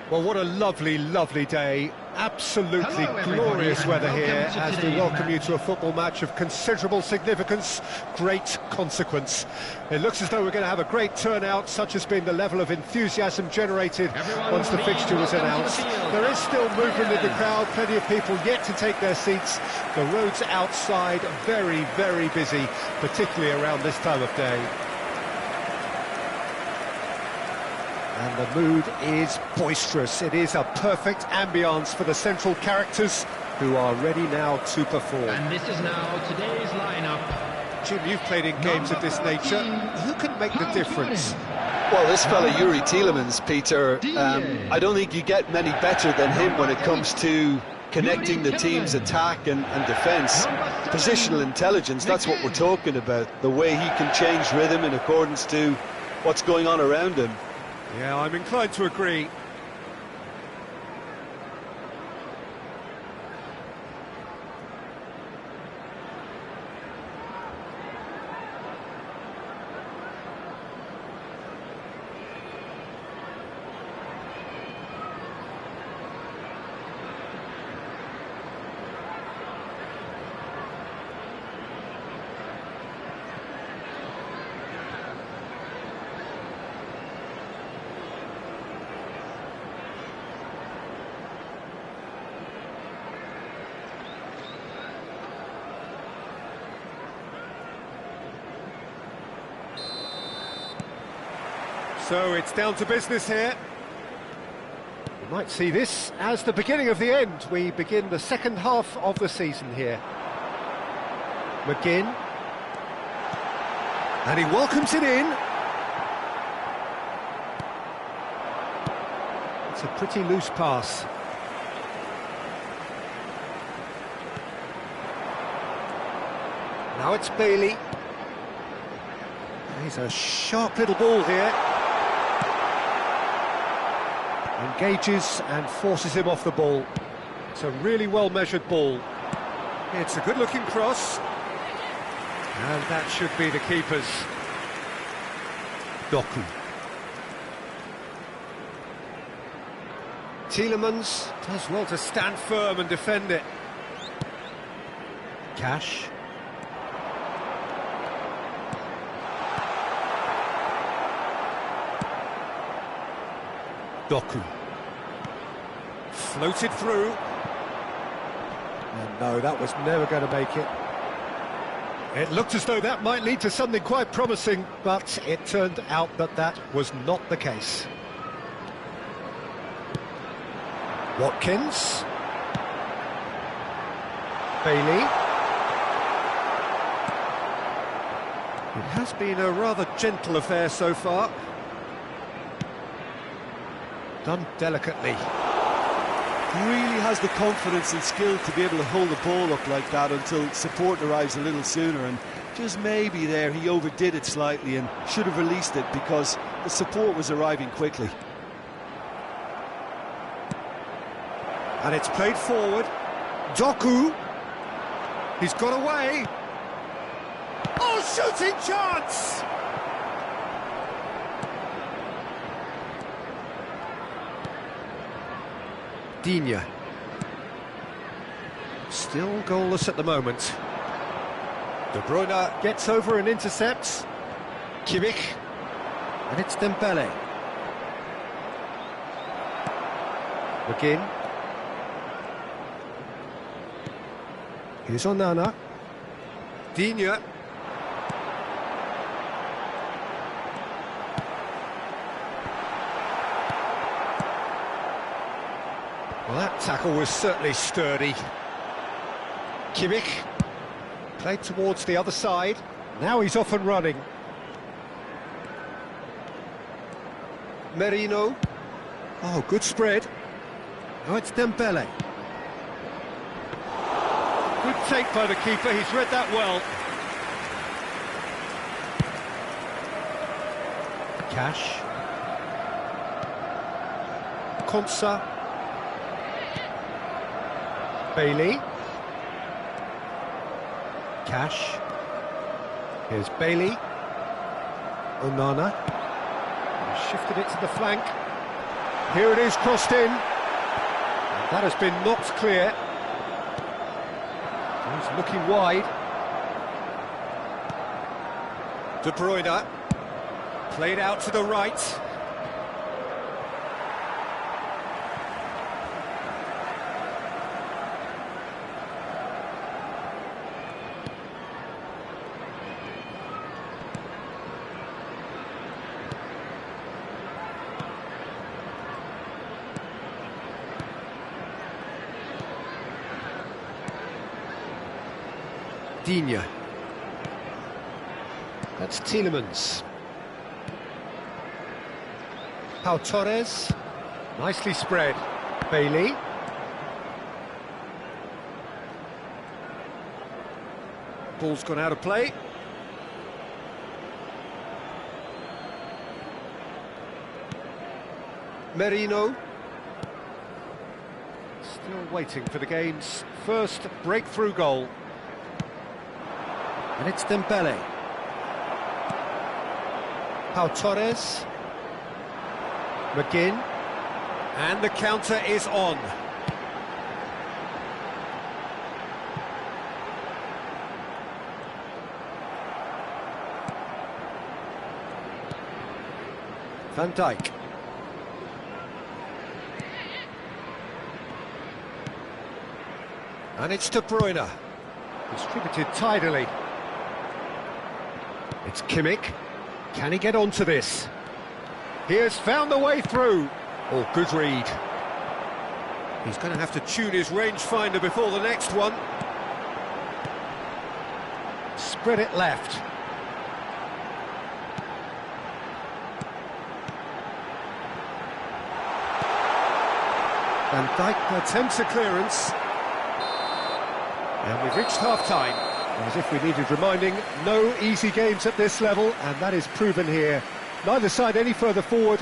Well, what a lovely, lovely day. Absolutely Hello, glorious everybody, weather and here welcome to as we today's welcome you match. to a football match of considerable significance, great consequence. It looks as though we're going to have a great turnout, such has been the level of enthusiasm generated Everyone, once the please fixture was welcome to the announced. field. There is still movement in the Yes. crowd, plenty of people yet to take their seats. The roads outside very, very busy, particularly around this time of day. And the mood is boisterous. It is a perfect ambience for the central characters who are ready now to perform. And this is now today's lineup. Jim, you've played in games of this nature. Who can make the difference? Well, this fella Yuri Tielemans, Peter, I don't think you get many better than him when it comes to connecting the team's attack and defence. Positional intelligence, that's what we're talking about. The way he can change rhythm in accordance to what's going on around him. Yeah, I'm inclined to agree. So it's down to business here. We might see this as the beginning of the end. We begin the second half of the season here. McGinn. And he welcomes it in. It's a pretty loose pass. Now it's Bailey. He's a sharp little ball here. Engages and forces him off the ball. It's a really well-measured ball. It's a good-looking cross. And that should be the keeper's. Doku. Tielemans does well to stand firm and defend it. Cash. Doku. Floated through. And no, that was never going to make it. It looked as though that might lead to something quite promising, but it turned out that that was not the case. Watkins. Bailey. It has been a rather gentle affair so far. Done delicately. He really has the confidence and skill to be able to hold the ball up like that until support arrives a little sooner, and just maybe there he overdid it slightly and should have released it because the support was arriving quickly. And it's played forward. Doku. He's got away. Oh, shooting chance! Digne. Still goalless at the moment. De Bruyne gets over and intercepts. Kimmich. And it's Dembele. McGinn. Here's Onana. Digne. Well, that tackle was certainly sturdy. Kimmich. Played towards the other side. Now he's off and running. Merino. Oh, good spread. Now it's Dembele. Good take by the keeper, he's read that well. Cash. Konsa. Bailey. Cash. Here's Bailey. Onana. Shifted it to the flank. Here it is, crossed in. And that has been knocked clear. He's looking wide. De Bruyne. Played out to the right. Digne. That's Tielemans. Pau Torres. Nicely spread. Bailey. Ball's gone out of play. Merino. Still waiting for the game's first breakthrough goal. And it's Dembele. Pau Torres. McGinn. And the counter is on. Van Dijk. And it's De Bruyne. Distributed tidily. It's Kimmich. Can he get onto this? He has found the way through. Oh, good read. He's going to have to tune his rangefinder before the next one. Spread it left. Van Dijk attempts a clearance. And we've reached half-time. As if we needed reminding, no easy games at this level, and that is proven here. Neither side any further forward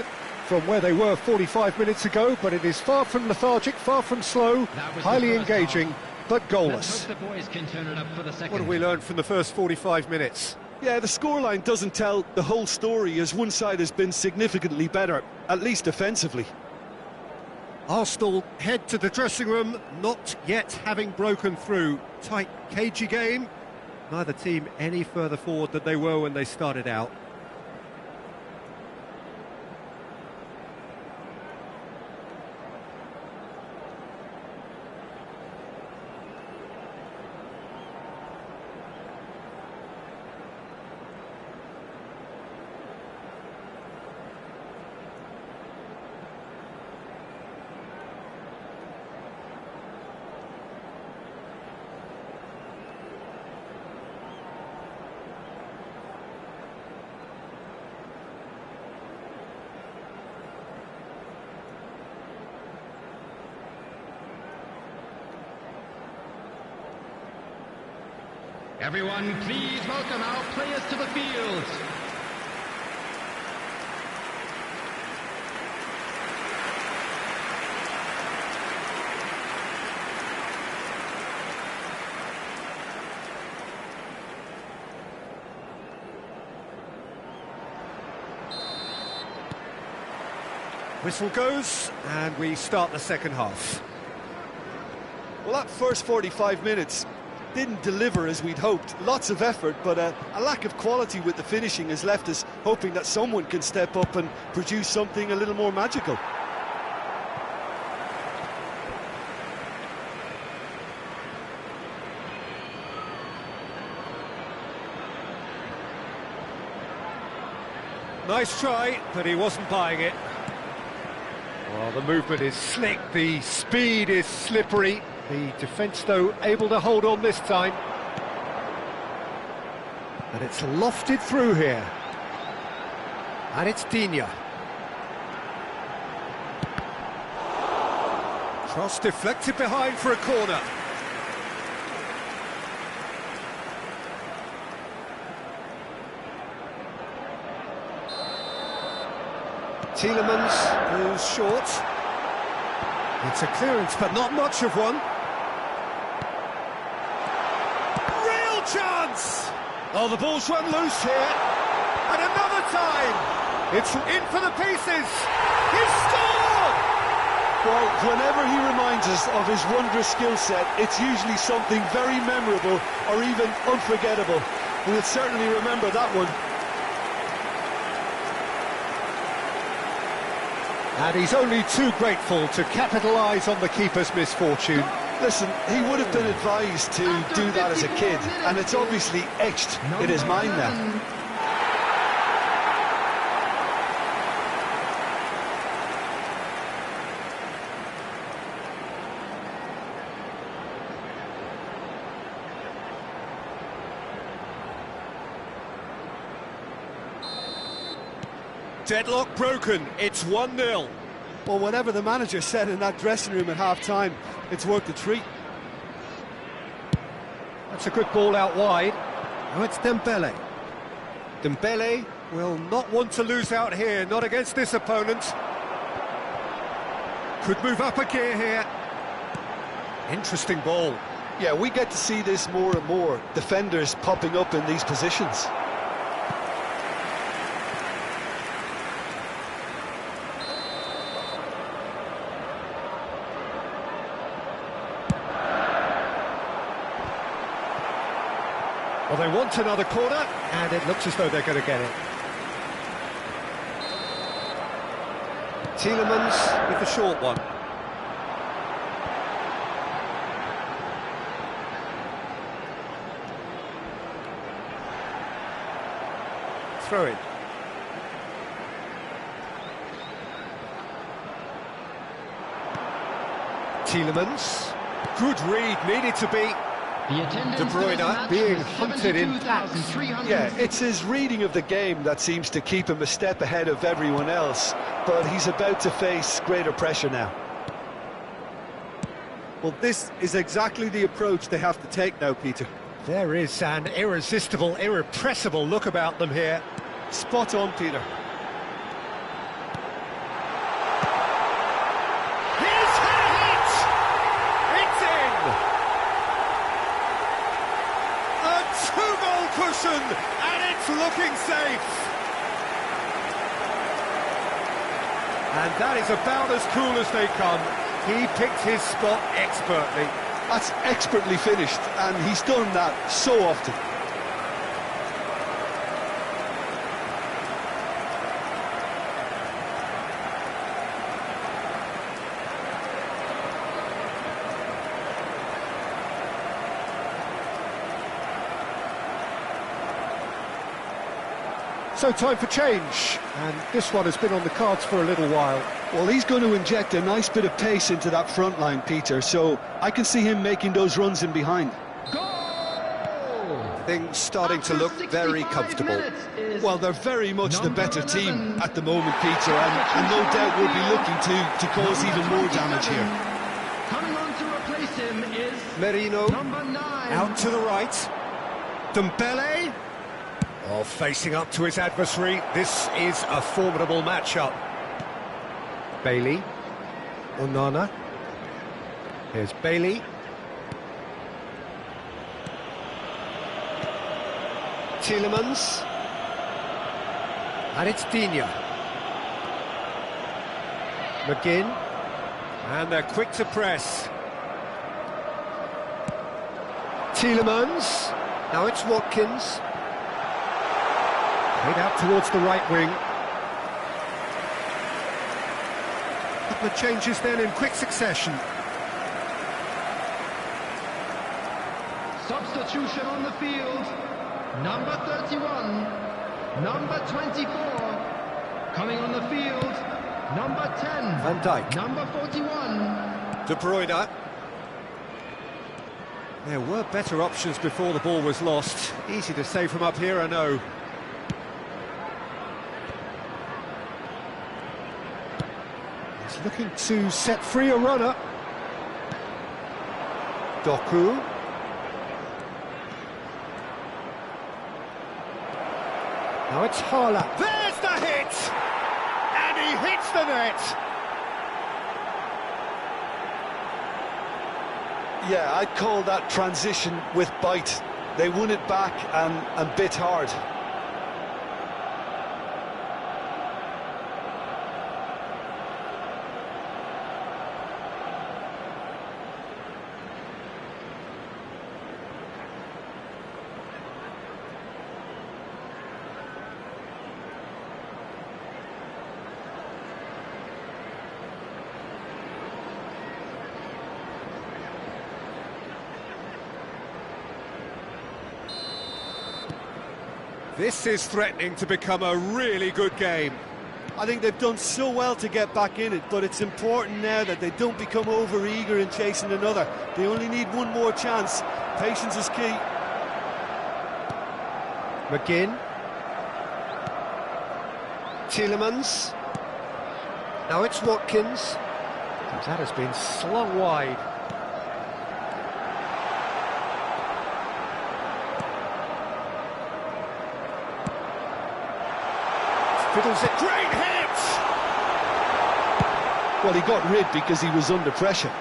from where they were 45 minutes ago, but it is far from lethargic, far from slow, highly engaging, but goalless. What have we learned from the first 45 minutes? Yeah, the scoreline doesn't tell the whole story, as one side has been significantly better, at least defensively. Arsenal head to the dressing room, not yet having broken through. Tight, cagey game. Neither team any further forward than they were when they started out. Everyone, please welcome our players to the field. Whistle goes, and we start the second half. Well, that first 45 minutes didn't deliver as we'd hoped. Lots of effort, but a lack of quality with the finishing has left us hoping that someone can step up and produce something a little more magical. Nice try, but he wasn't buying it. Well, the movement is slick, the speed is slippery. The defence, though, able to hold on this time. And it's lofted through here. And it's Digne. Cross deflected behind for a corner. Tielemans goes short. It's a clearance, but not much of one. Real chance! Oh, the ball's run loose here. And another time! It's in for the pieces! He scores! gone! Well, whenever he reminds us of his wondrous skill set, it's usually something very memorable or even unforgettable. We'll certainly remember that one. And he's only too grateful to capitalise on the keeper's misfortune. Listen, he would have been advised to do that as a kid, and it's obviously etched in his mind now. Deadlock broken, it's 1-0. Well, whatever the manager said in that dressing room at half-time, it's worth the treat. That's a good ball out wide. Now it's Dembele. Dembele will not want to lose out here, not against this opponent. Could move up a gear here. Interesting ball. Yeah, we get to see this more and more. Defenders popping up in these positions. Well, they want another corner, and it looks as though they're going to get it. Tielemans with the short one. Throw it. Tielemans. Good read, needed to be. De Bruyne being hunted in. Yeah, it's his reading of the game that seems to keep him a step ahead of everyone else, but he's about to face greater pressure now. Well, this is exactly the approach they have to take now, Peter. There is an irresistible, irrepressible look about them here. Spot on, Peter. And it's looking safe. And that is about as cool as they come. He picked his spot expertly. That's expertly finished, and he's done that so often. So time for change, and this one has been on the cards for a little while. Well, he's going to inject a nice bit of pace into that front line, Peter, so I can see him making those runs in behind. Goal! Things starting to look very comfortable. Well, they're very much the better team at the moment, Peter, and no doubt will be looking to cause even more damage here. Coming on to replace him is Merino, number 9. out to the right. Dembele. Oh, facing up to his adversary, this is a formidable matchup. Bailey, Onana, here's Bailey. Tielemans, and it's Digne. McGinn, and they're quick to press. Tielemans, now it's Watkins. Played out towards the right wing. Couple of changes then in quick succession. Substitution on the field. Number 31. Number 24. Coming on the field. Number 10. Van Dijk. Number 41. De Bruyne. There were better options before the ball was lost. Easy to say from up here, I know. He's looking to set free a runner. Doku. Now it's Haaland. There's the hit! And he hits the net! Yeah, I'd call that transition with bite. They won it back and bit hard. This is threatening to become a really good game. I think they've done so well to get back in it, but it's important now that they don't become over-eager in chasing another. They only need one more chance. Patience is key. McGinn. Tielemans. Now it's Watkins. That has been slung wide. Fiddles it. Great hit! Well, he got rid because he was under pressure.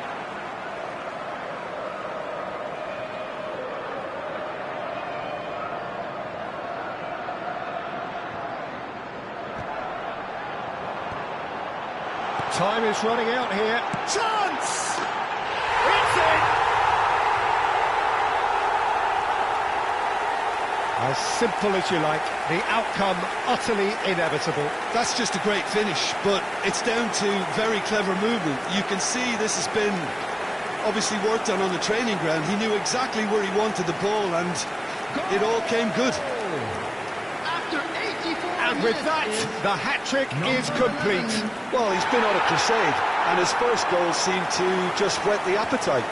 Time is running out here. Chance! It's in! As simple as you like, the outcome utterly inevitable. That's just a great finish, but it's down to very clever movement. You can see this has been obviously worked on the training ground. He knew exactly where he wanted the ball, and it all came good. And with that, the hat-trick is complete. Well, he's been on a crusade, and his first goal seemed to just whet the appetite.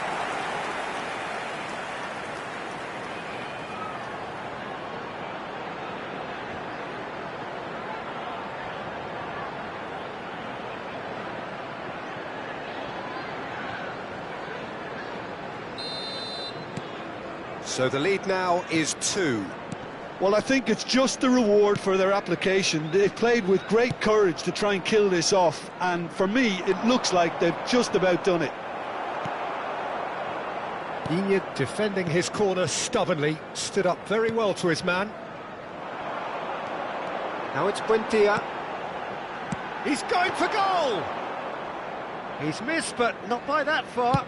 So the lead now is 2. Well, I think it's just the reward for their application. They've played with great courage to try and kill this off, and for me, it looks like they've just about done it. Digne defending his corner stubbornly, stood up very well to his man. Now it's Buendia. He's going for goal! He's missed, but not by that far.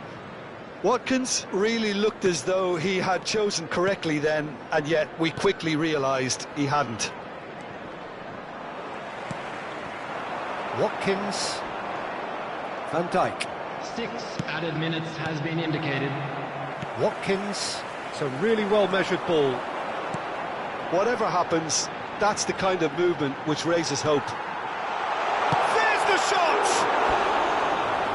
Watkins really looked as though he had chosen correctly then, and yet we quickly realised he hadn't. Watkins. Van Dijk. 6 added minutes has been indicated. Watkins. It's a really well-measured ball. Whatever happens, that's the kind of movement which raises hope. There's the shot!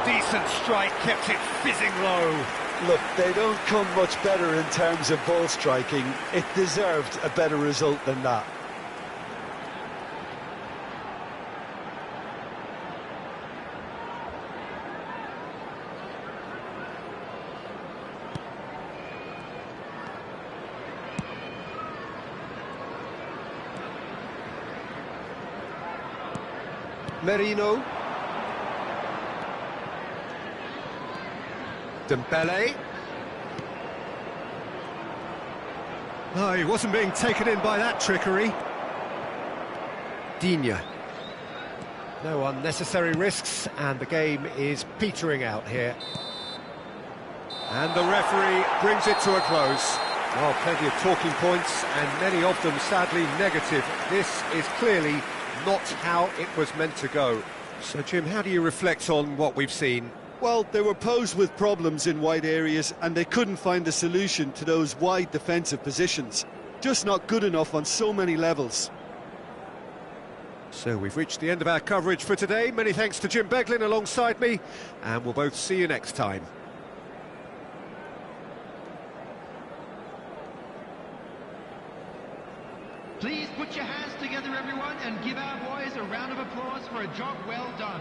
Decent strike, kept it fizzing low. Look, they don't come much better in terms of ball striking. It deserved a better result than that. Merino. Dembele. Oh, he wasn't being taken in by that trickery. Digne. No unnecessary risks, and the game is petering out here. And the referee brings it to a close. Well, plenty of talking points, and many of them sadly negative. This is clearly not how it was meant to go. So, Jim, how do you reflect on what we've seen? Well, they were posed with problems in wide areas, and they couldn't find a solution to those wide defensive positions. Just not good enough on so many levels. So we've reached the end of our coverage for today. Many thanks to Jim Beglin alongside me, and we'll both see you next time. Please put your hands together, everyone, and give our boys a round of applause for a job well done.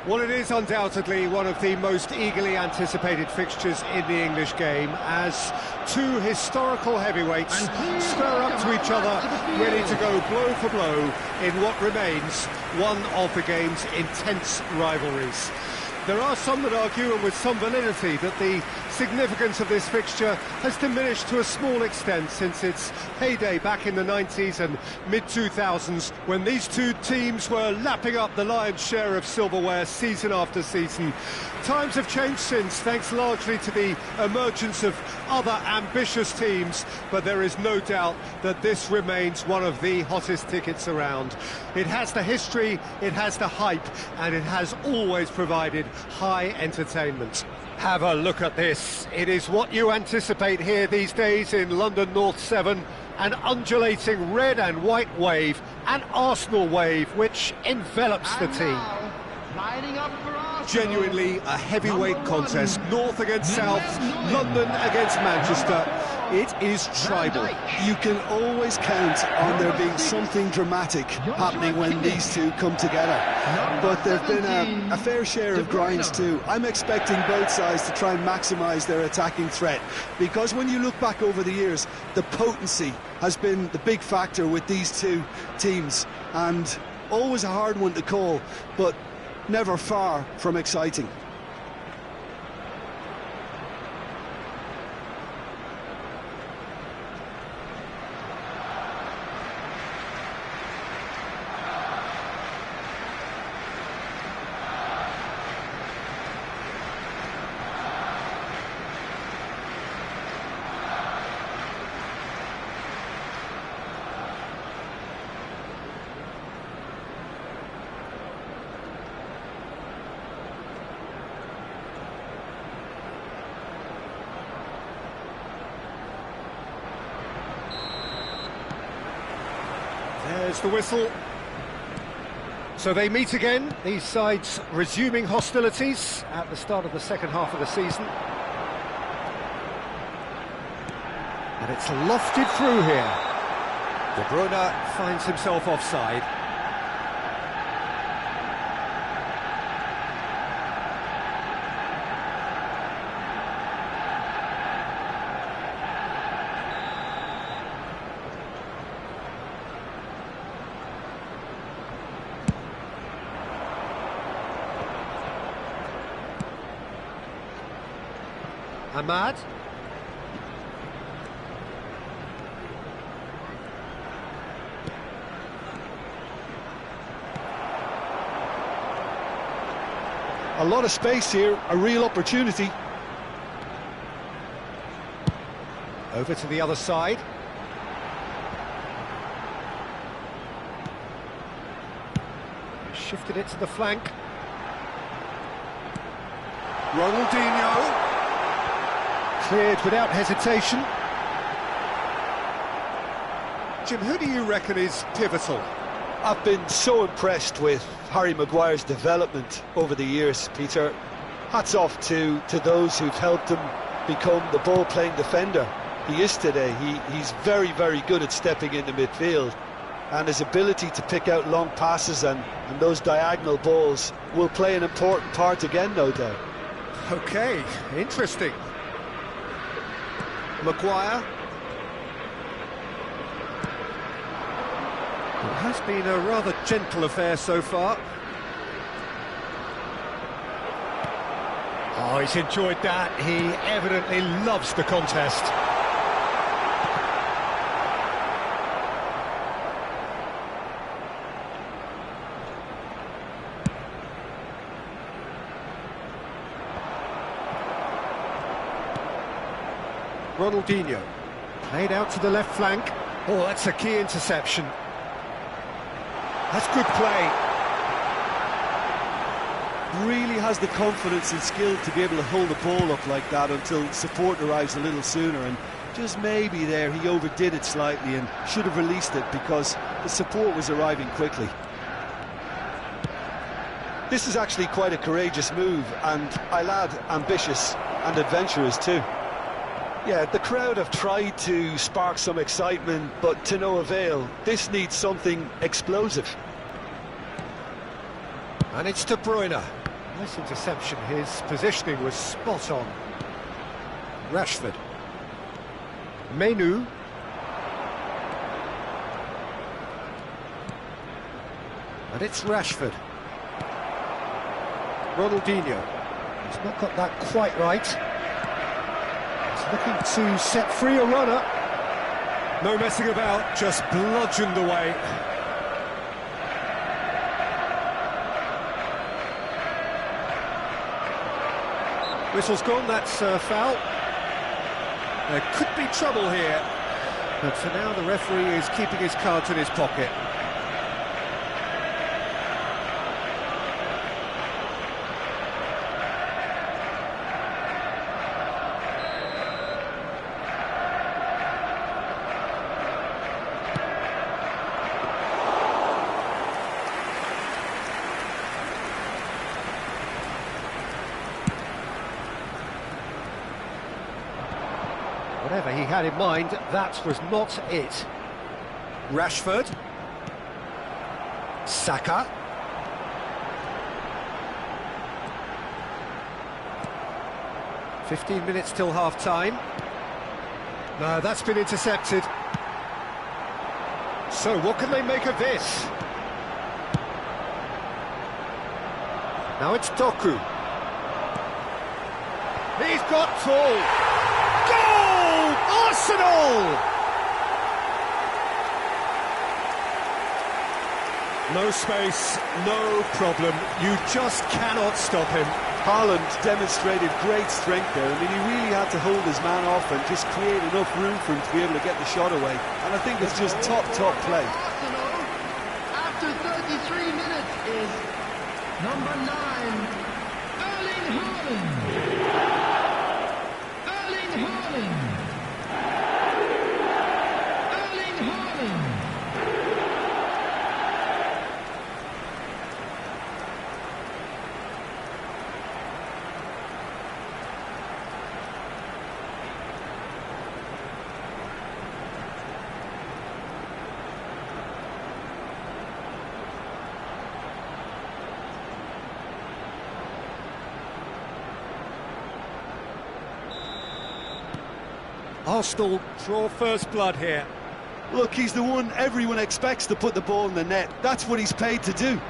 Well, it is undoubtedly one of the most eagerly anticipated fixtures in the English game, as two historical heavyweights square up to each other, ready to go blow for blow in what remains one of the game's intense rivalries. There are some that argue, and with some validity, that the significance of this fixture has diminished to a small extent since its heyday back in the 90s and mid-2000s, when these two teams were lapping up the lion's share of silverware season after season. Times have changed since, thanks largely to the emergence of other ambitious teams, but there is no doubt that this remains one of the hottest tickets around. It has the history, it has the hype, and it has always provided high entertainment. Have a look at this. It is what you anticipate here these days in London North 7. An undulating red and white wave, an Arsenal wave, which envelops the team. Lining up for Arsenal. Genuinely a heavyweight contest, North against South, London against Manchester. It is tribal. You can always count on there being something dramatic happening when these two come together. But there've been a fair share of grinds too. I'm expecting both sides to try and maximise their attacking threat, because when you look back over the years, the potency has been the big factor with these two teams, and always a hard one to call, but never far from exciting. There's the whistle. So they meet again, these sides resuming hostilities at the start of the second half of the season. And it's lofted through here. De Bruyne finds himself offside. Ahmad. A lot of space here, a real opportunity. Over to the other side. Shifted it to the flank. Ronaldinho. Cleared without hesitation. Jim, who do you reckon is pivotal? I've been so impressed with Harry Maguire's development over the years, Peter. Hats off to those who've helped him become the ball-playing defender he is today. He's very, very good at stepping into midfield, and his ability to pick out long passes and those diagonal balls will play an important part again, no doubt. Okay, interesting. Maguire. It has been a rather gentle affair so far. Oh, he's enjoyed that. He evidently loves the contest. Ronaldinho. Played out to the left flank. Oh, that's a key interception. That's good play. Really has the confidence and skill to be able to hold the ball up like that until support arrives a little sooner, and just maybe there he overdid it slightly and should have released it because the support was arriving quickly. This is actually quite a courageous move, and I'll add ambitious and adventurous too. Yeah, the crowd have tried to spark some excitement, but to no avail. This needs something explosive. And it's De Bruyne. Nice interception. His positioning was spot on. Rashford. Menu. And it's Rashford. Ronaldinho. He's not got that quite right. Looking to set free a runner. No messing about, just bludgeoned away. Whistle's gone, that's a foul. There could be trouble here. But for now, the referee is keeping his cards in his pocket. Whatever he had in mind, that was not it. Rashford. Saka. "15 minutes till half-time. No, that's been intercepted. So what can they make of this? Now it's Doku. He's got full. Goal! Arsenal! No space, no problem. You just cannot stop him. Haaland demonstrated great strength there. I mean, he really had to hold his man off and just create enough room for him to be able to get the shot away. And I think it's just top play. Arsenal, after 33 minutes, is number 9, Erling Haaland. Erling Haaland. Erling Haaland. Arsenal draw first blood here. Look, he's the one everyone expects to put the ball in the net. That's what he's paid to do.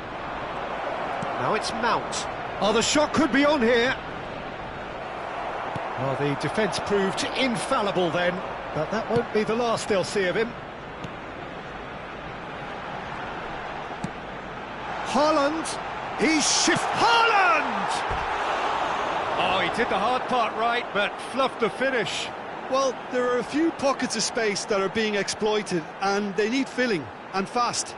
Now it's Mount. Oh, the shot could be on here. Well, the defence proved infallible then, but that won't be the last they'll see of him. Haaland, Haaland! Oh, he did the hard part right, but fluffed the finish. Well, there are a few pockets of space that are being exploited, and they need filling, and fast.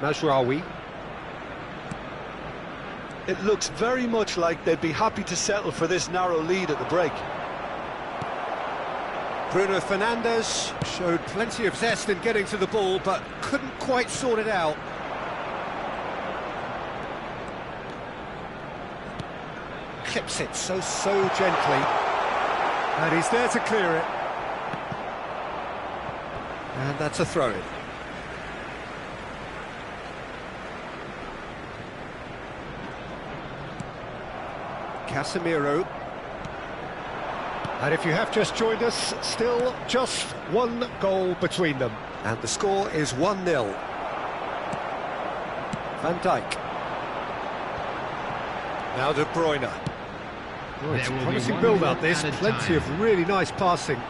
Mazraoui. It looks very much like they'd be happy to settle for this narrow lead at the break. Bruno Fernandes showed plenty of zest in getting to the ball, but couldn't quite sort it out. Clips it so gently. And he's there to clear it. And that's a throw-in. Casemiro. And if you have just joined us, still just one goal between them. And the score is 1-0. Van Dijk. Now De Bruyne. Oh, it's a promising build-up, this. Plenty of really nice passing.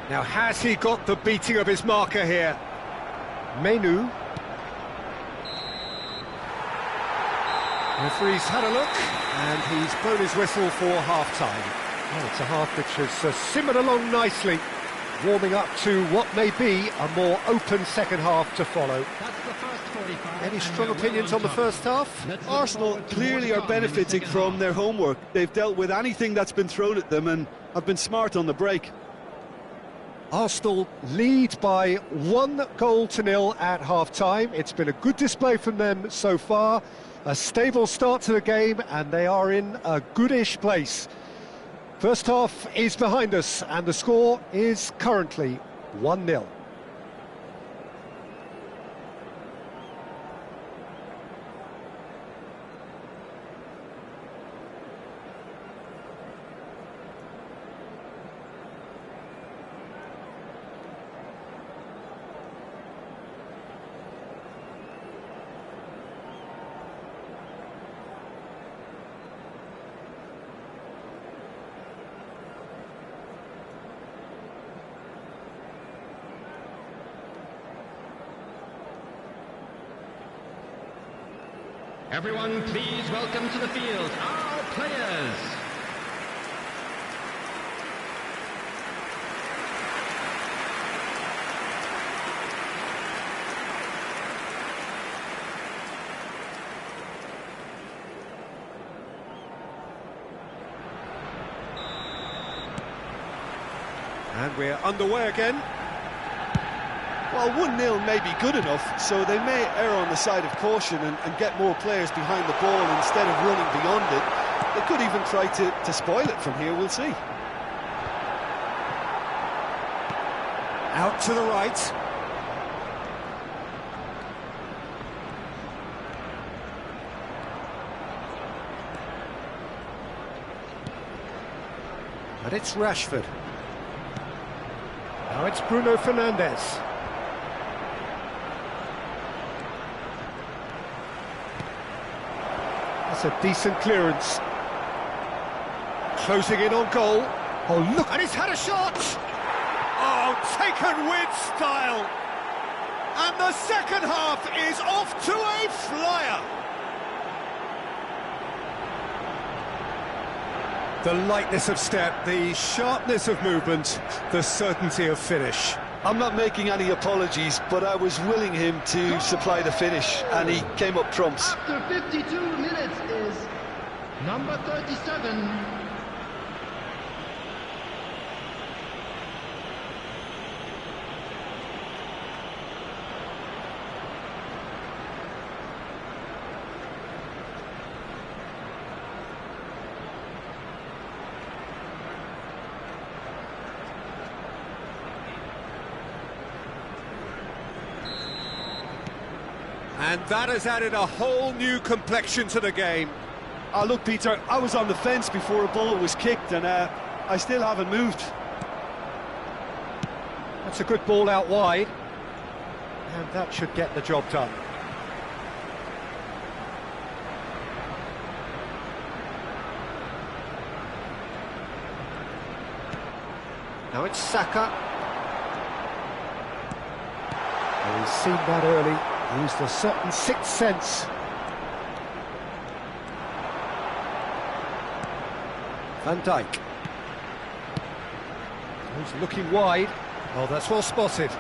Now, has he got the beating of his marker here? Menu. Referee's had a look, and he's blown his whistle for half-time. Well, it's a half which has simmered along nicely, warming up to what may be a more open second half to follow. Any strong opinions on the first half? Arsenal clearly are benefiting from their homework. They've dealt with anything that's been thrown at them and have been smart on the break. Arsenal lead by 1-0 at half-time. It's been a good display from them so far. A stable start to the game, and they are in a goodish place. First half is behind us, and the score is currently 1-0. Everyone, please welcome to the field our players. And we're underway again. Well, 1-0 may be good enough, so they may err on the side of caution and get more players behind the ball instead of running beyond it. They could even try to spoil it from here, we'll see. Out to the right. And it's Rashford. Now it's Bruno Fernandes. That's a decent clearance. Closing in on goal. Oh, look, and he's had a shot! Oh, taken with style! And the second half is off to a flyer! The lightness of step, the sharpness of movement, the certainty of finish. I'm not making any apologies, but I was willing him to supply the finish, and he came up trumps. After 52 minutes is number 37. And that has added a whole new complexion to the game. Oh, look, Peter, I was on the fence before a ball was kicked, and I still haven't moved. That's a good ball out wide. And that should get the job done. Now it's Saka. Well, he's seen that early, used a certain sixth sense. Van Dijk. He's looking wide. Oh, that's well spotted.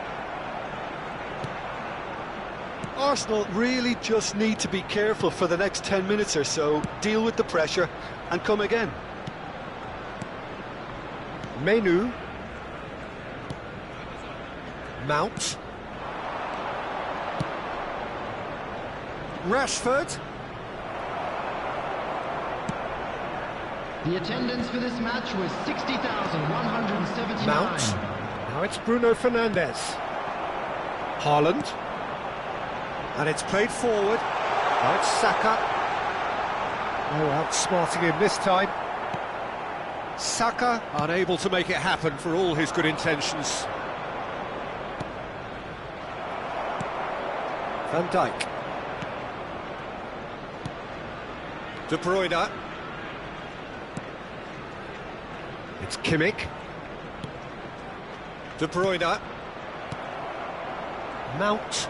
Arsenal really just need to be careful for the next 10 minutes or so, deal with the pressure and come again. Menu. Mount. Rashford. The attendance for this match was 60,179. Mount. Now it's Bruno Fernandes. Haaland. And it's played forward. Now it's Saka. Oh, outsmarting him this time. Saka unable to make it happen for all his good intentions. Van Dijk. De Bruyne. It's Kimmich. De Bruyne. Mount.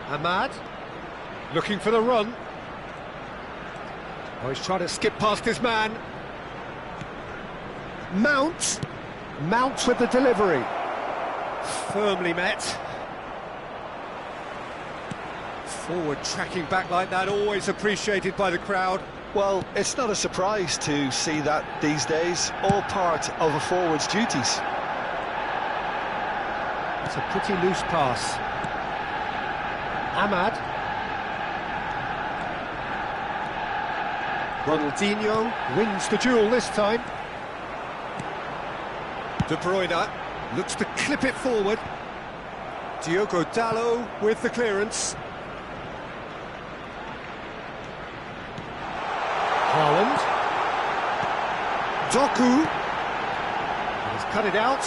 Ahmad. Looking for the run. Oh, he's trying to skip past his man. Mount. Mount with the delivery. Firmly met. Forward tracking back like that, always appreciated by the crowd. Well, it's not a surprise to see that these days, all part of a forward's duties. It's a pretty loose pass. Ahmad. Ronaldinho wins the duel this time. De Bruyne looks to clip it forward. Diogo Dalot with the clearance. Haaland. Doku. He's cut it out.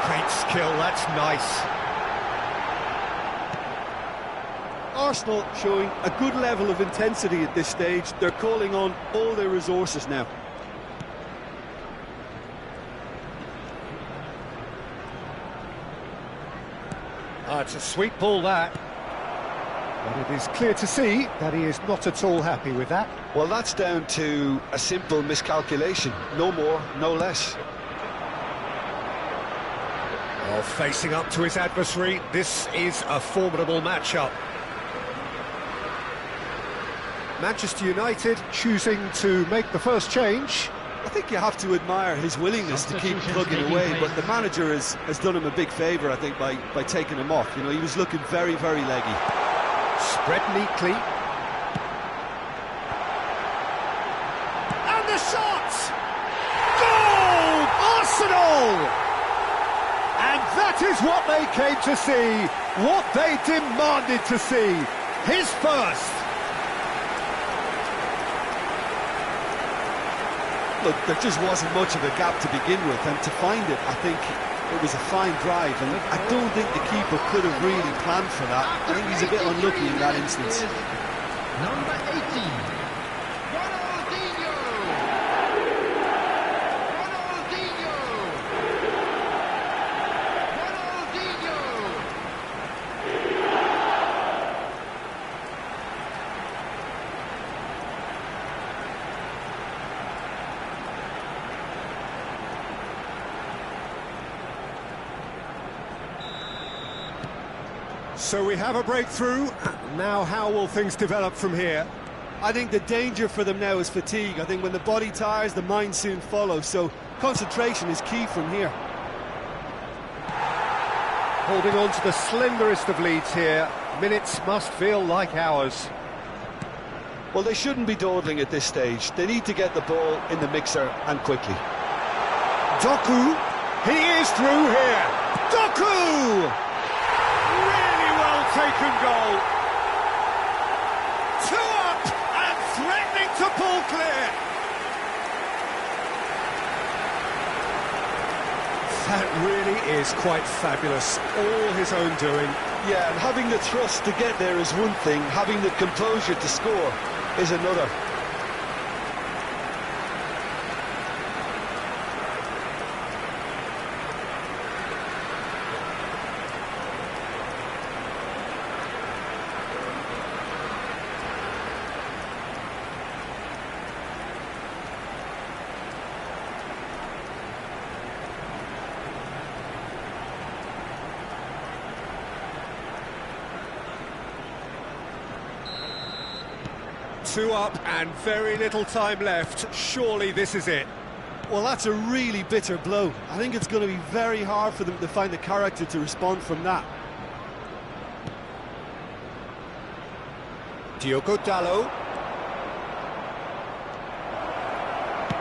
Great skill, that's nice. Arsenal showing a good level of intensity at this stage. They're calling on all their resources now. It's a sweet ball, that. But it is clear to see that he is not at all happy with that. Well, that's down to a simple miscalculation. No more, no less. Oh, facing up to his adversary, this is a formidable matchup. Manchester United choosing to make the first change. I think you have to admire his willingness to keep plugging away, but the manager has done him a big favour, I think, by taking him off. You know, he was looking very, very leggy. Spread neatly. And the shot! Goal! Arsenal! And that is what they came to see, what they demanded to see. His first. Look, there just wasn't much of a gap to begin with, and to find it, I think it was a fine drive, and I don't think the keeper could have really planned for that. I think he's a bit unlucky in that instance. Number 18, Ronaldinho! Ronaldinho! So we have a breakthrough. Now how will things develop from here? I think the danger for them now is fatigue. I think when the body tires, the mind soon follows, so concentration is key from here. Holding on to the slenderest of leads here. Minutes must feel like hours. Well, they shouldn't be dawdling at this stage. They need to get the ball in the mixer and quickly. Doku. He is through here. Doku! Really well taken goal. 2 up and threatening to pull clear. That really is quite fabulous. All his own doing. Yeah, and having the thrust to get there is one thing, having the composure to score is another. Two up and very little time left. Surely this is it. Well, that's a really bitter blow. I think it's going to be very hard for them to find the character to respond from that. Diogo Dalot.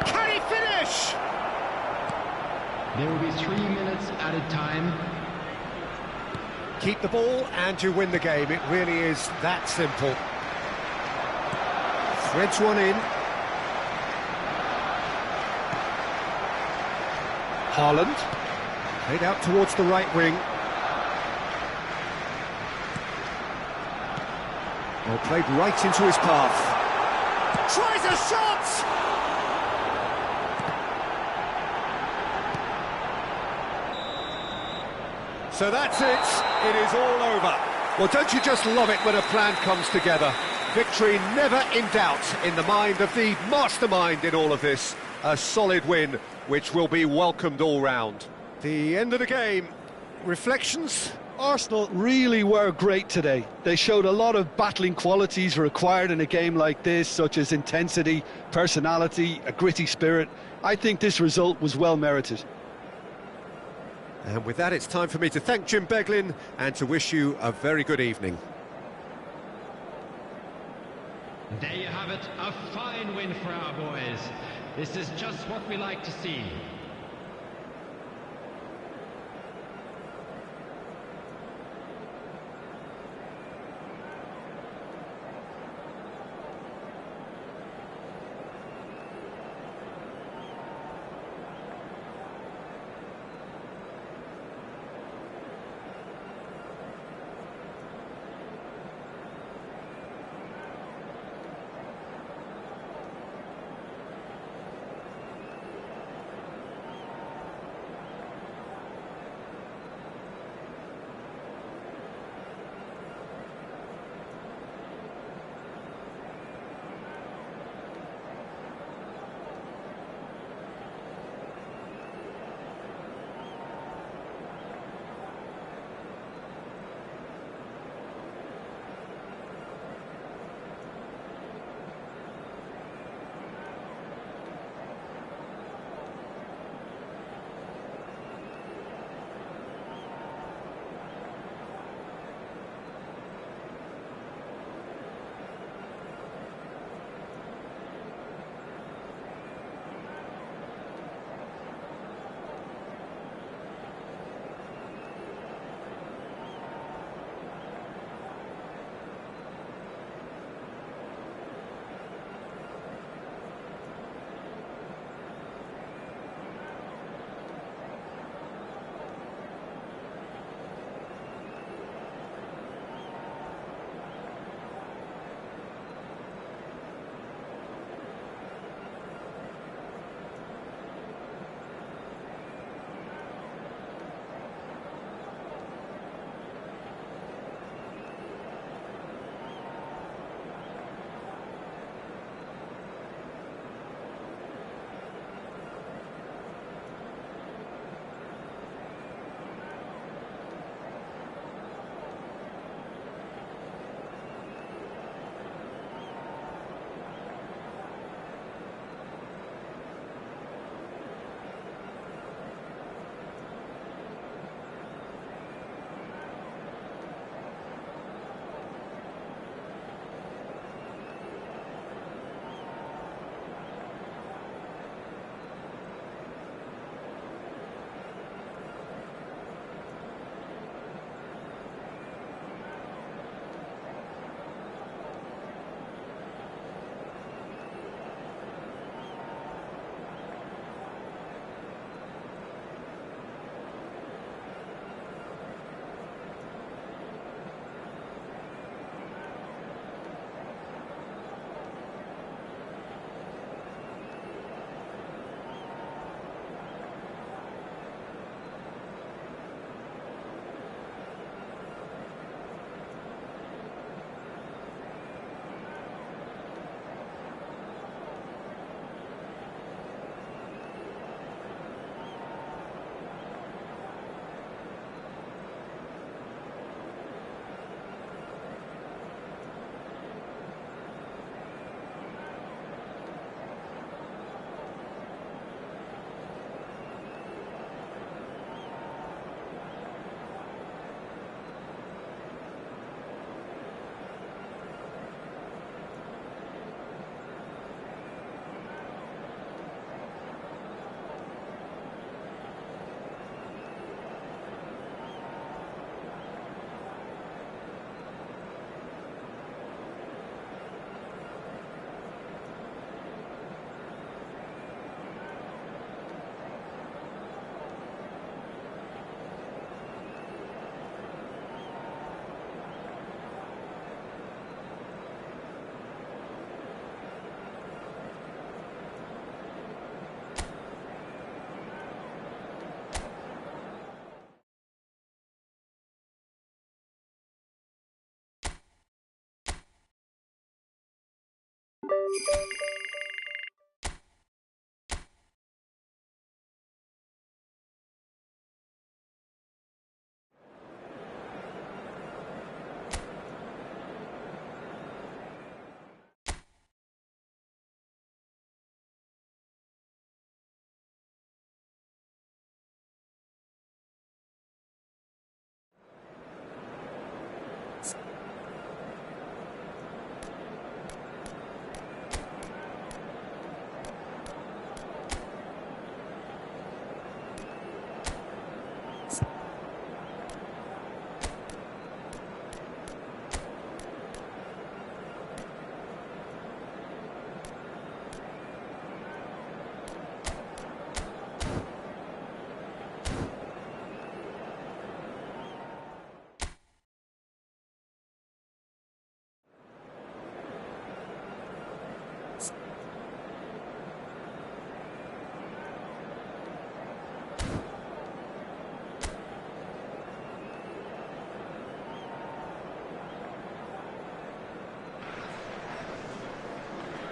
Can he finish? There will be 3 minutes added time. Keep the ball and you win the game. It really is that simple. Threads one in. Haaland. Played out towards the right wing. Well, played right into his path. Tries a shot! So that's it. It is all over. Well, don't you just love it when a plan comes together? Victory never in doubt in the mind of the mastermind in all of this. A solid win, which will be welcomed all round. The end of the game. Reflections? Arsenal really were great today. They showed a lot of battling qualities required in a game like this, such as intensity, personality, a gritty spirit. I think this result was well merited. And with that, it's time for me to thank Jim Beglin and to wish you a very good evening. There you have it, a fine win for our boys. This is just what we like to see.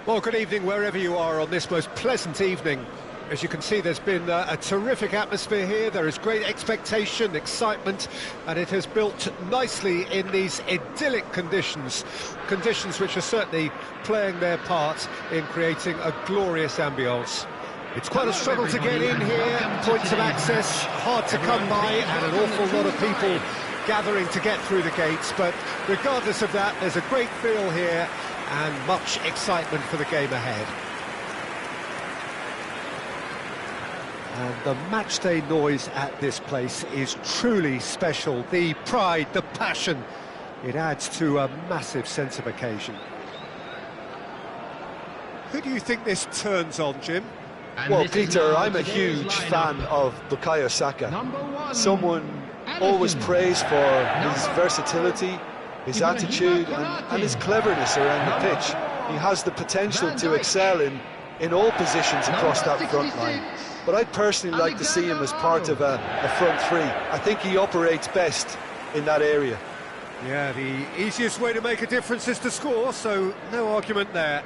Well, good evening wherever you are on this most pleasant evening. As you can see, there's been a terrific atmosphere here. There is great expectation, excitement, and it has built nicely in these idyllic conditions. Conditions which are certainly playing their part in creating a glorious ambience. It's quite a struggle to get in here, points of access hard to come by, and an awful lot of people gathering to get through the gates. But regardless of that, there's a great feel here and much excitement for the game ahead. And the matchday noise at this place is truly special. The pride, the passion, it adds to a massive sense of occasion. Who do you think this turns on, Jim? Well, Peter, I'm a huge fan of Bukayo Saka. Someone always praised for his versatility, his attitude and his cleverness around the pitch. He has the potential to excel in all positions across that front line. But I'd personally like to see him as part of a front three. I think he operates best in that area. Yeah, the easiest way to make a difference is to score, so no argument there.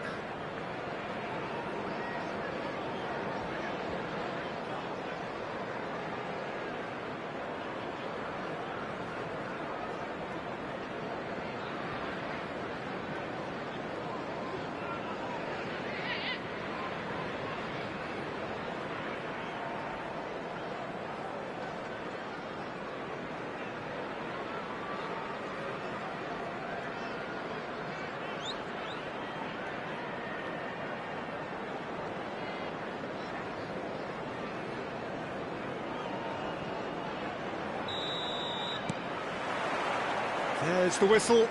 There's the whistle.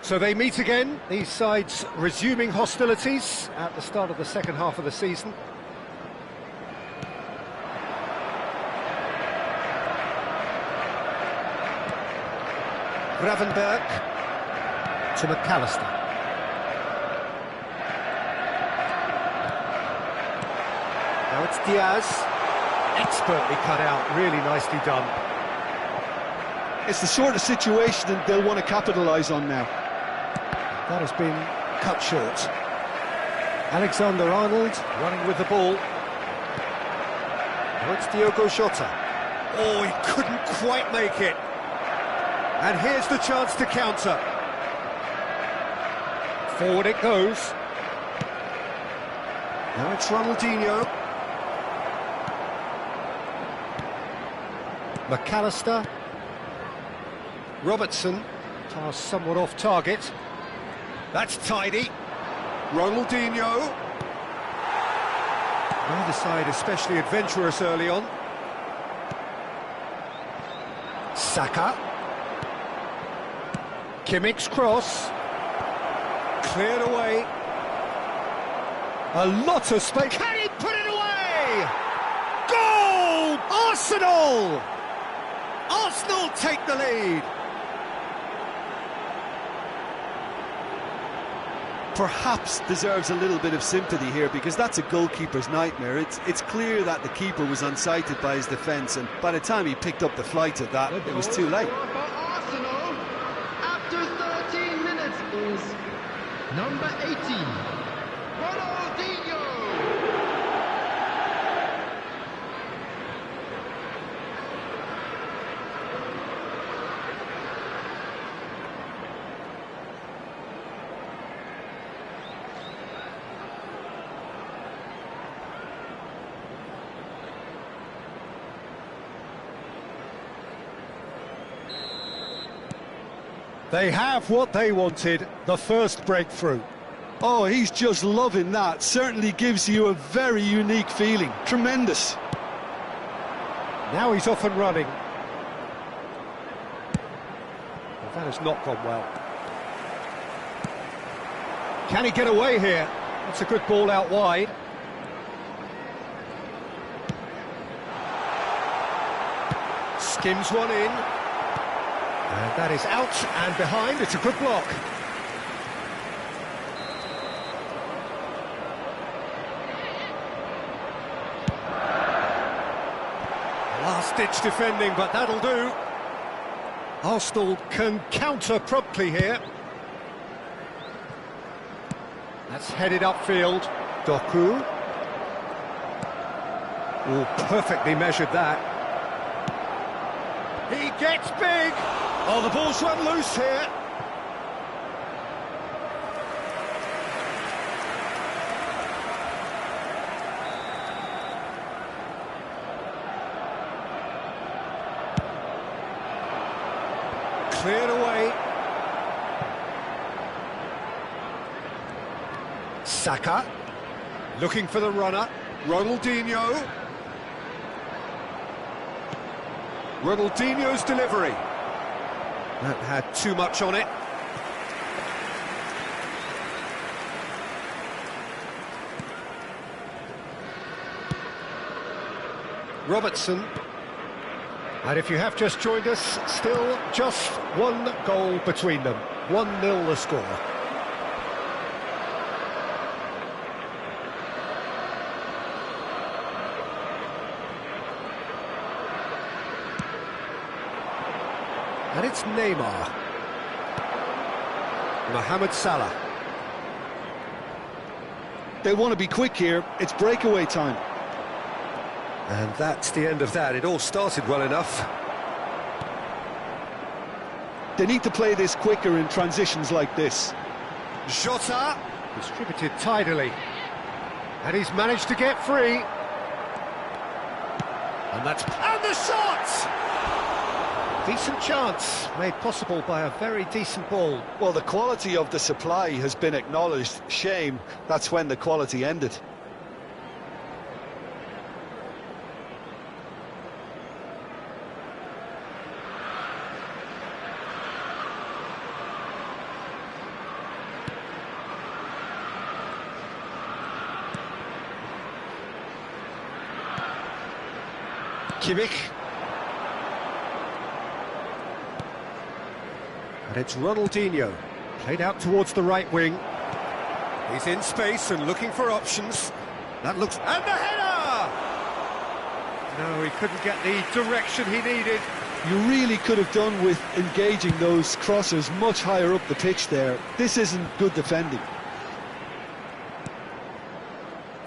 So they meet again, these sides resuming hostilities at the start of the second half of the season. Gravenberg to McAllister. Now it's Diaz, expertly cut out, really nicely done. It's the sort of situation that they'll want to capitalise on now. That has been cut short. Alexander-Arnold running with the ball. Now it's Diogo Jota. Oh, he couldn't quite make it. And here's the chance to counter. Forward it goes. Now it's Ronaldinho. McAllister. Robertson, toss somewhat off target. That's tidy. Ronaldinho. Neither side especially adventurous early on. Saka. Kimmich's cross. Cleared away. A lot of space. Can he put it away? Goal! Arsenal! Arsenal take the lead. Perhaps deserves a little bit of sympathy here, because that's a goalkeeper's nightmare. It's clear that the keeper was unsighted by his defence, and by the time he picked up the flight at that, it was too late. For Arsenal, after 13 minutes, is number 80. They have what they wanted, the first breakthrough. Oh, he's just loving that. Certainly gives you a very unique feeling. Tremendous. Now he's off and running. Well, that has not gone well. Can he get away here? That's a good ball out wide. Skims one in. And that is out and behind. It's a good block. Last-ditch defending, but that'll do. Arsenal can counter promptly here. That's headed upfield. Doku. Oh, perfectly measured that. He gets big. Oh, the ball's run loose here. Cleared away. Saka, looking for the runner. Ronaldinho. Ronaldinho's delivery. That had too much on it. Robertson. And if you have just joined us, still just one goal between them. 1-0 the score. And it's Neymar. Mohamed Salah. They want to be quick here. It's breakaway time. And that's the end of that. It all started well enough. They need to play this quicker in transitions like this. Jota, distributed tidily. And he's managed to get free. And that's... And the shot! Decent chance, made possible by a very decent ball. Well, the quality of the supply has been acknowledged. Shame, that's when the quality ended. Kimmich. And it's Ronaldinho, played out towards the right wing. He's in space and looking for options. That looks... And the header! No, he couldn't get the direction he needed. You really could have done with engaging those crossers much higher up the pitch there. This isn't good defending.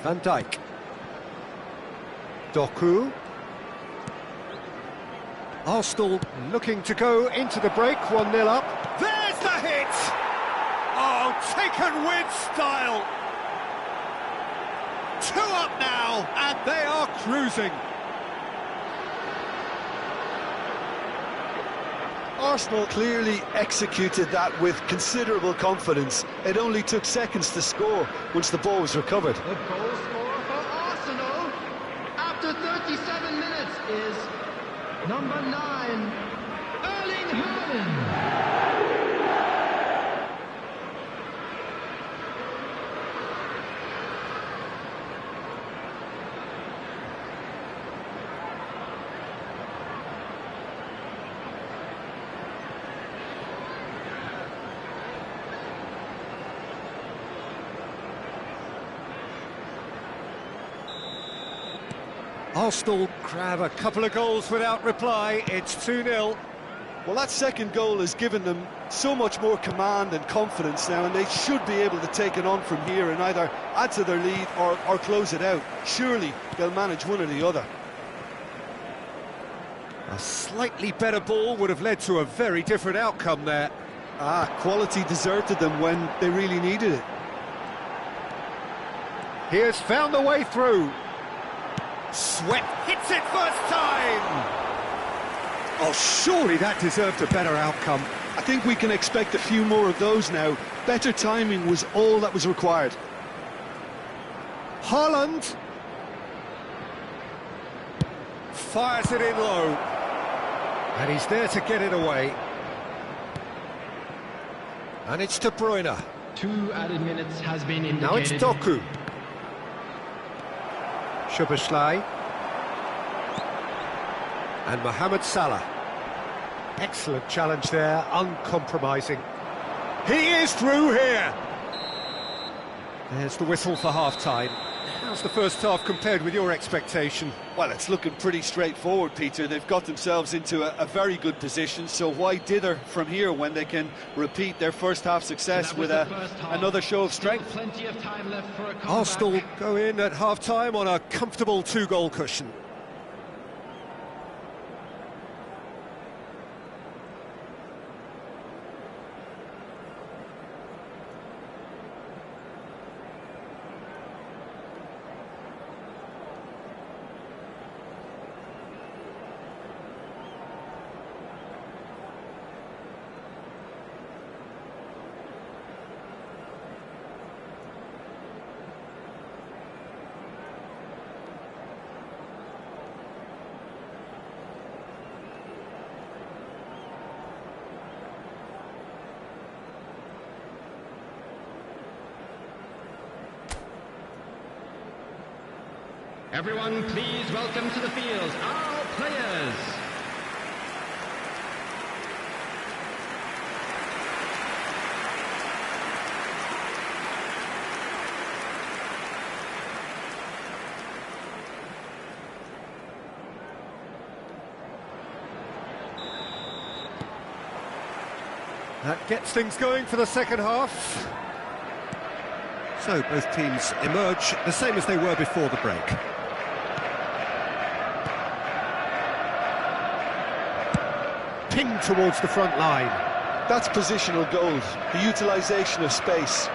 Van Dijk. Doku. Arsenal looking to go into the break, 1-0 up. There's the hit! Oh, taken with style! 2 up now, and they are cruising. Arsenal clearly executed that with considerable confidence. It only took seconds to score once the ball was recovered. The goal scorer for Arsenal after 37 minutes is number 9, Erling Haaland. Arsenal grab a couple of goals without reply. It's 2-0. Well, that second goal has given them so much more command and confidence now, and they should be able to take it on from here and either add to their lead or close it out. Surely they'll manage one or the other. A slightly better ball would have led to a very different outcome there. Quality deserted them when they really needed it. He has found the way through. Sweat hits it first time! Oh, surely that deserved a better outcome. I think we can expect a few more of those now. Better timing was all that was required. Haaland fires it in low, and he's there to get it away. And it's De Bruyne. 2 added minutes has been indicated. Now it's Doku. Szoboszlai. And Mohamed Salah. Excellent challenge there, uncompromising. He is through here. There's the whistle for half-time. How's the first half compared with your expectation? Well, it's looking pretty straightforward, Peter. They've got themselves into a very good position, so why dither from here when they can repeat their first half success with another show of strength? Plenty of time left for a comeback. Arsenal go in at half-time on a comfortable 2-goal cushion. Everyone, please welcome to the field our players. That gets things going for the second half. So both teams emerge the same as they were before the break. Ping towards the front line. That's positional gold, the utilisation of space.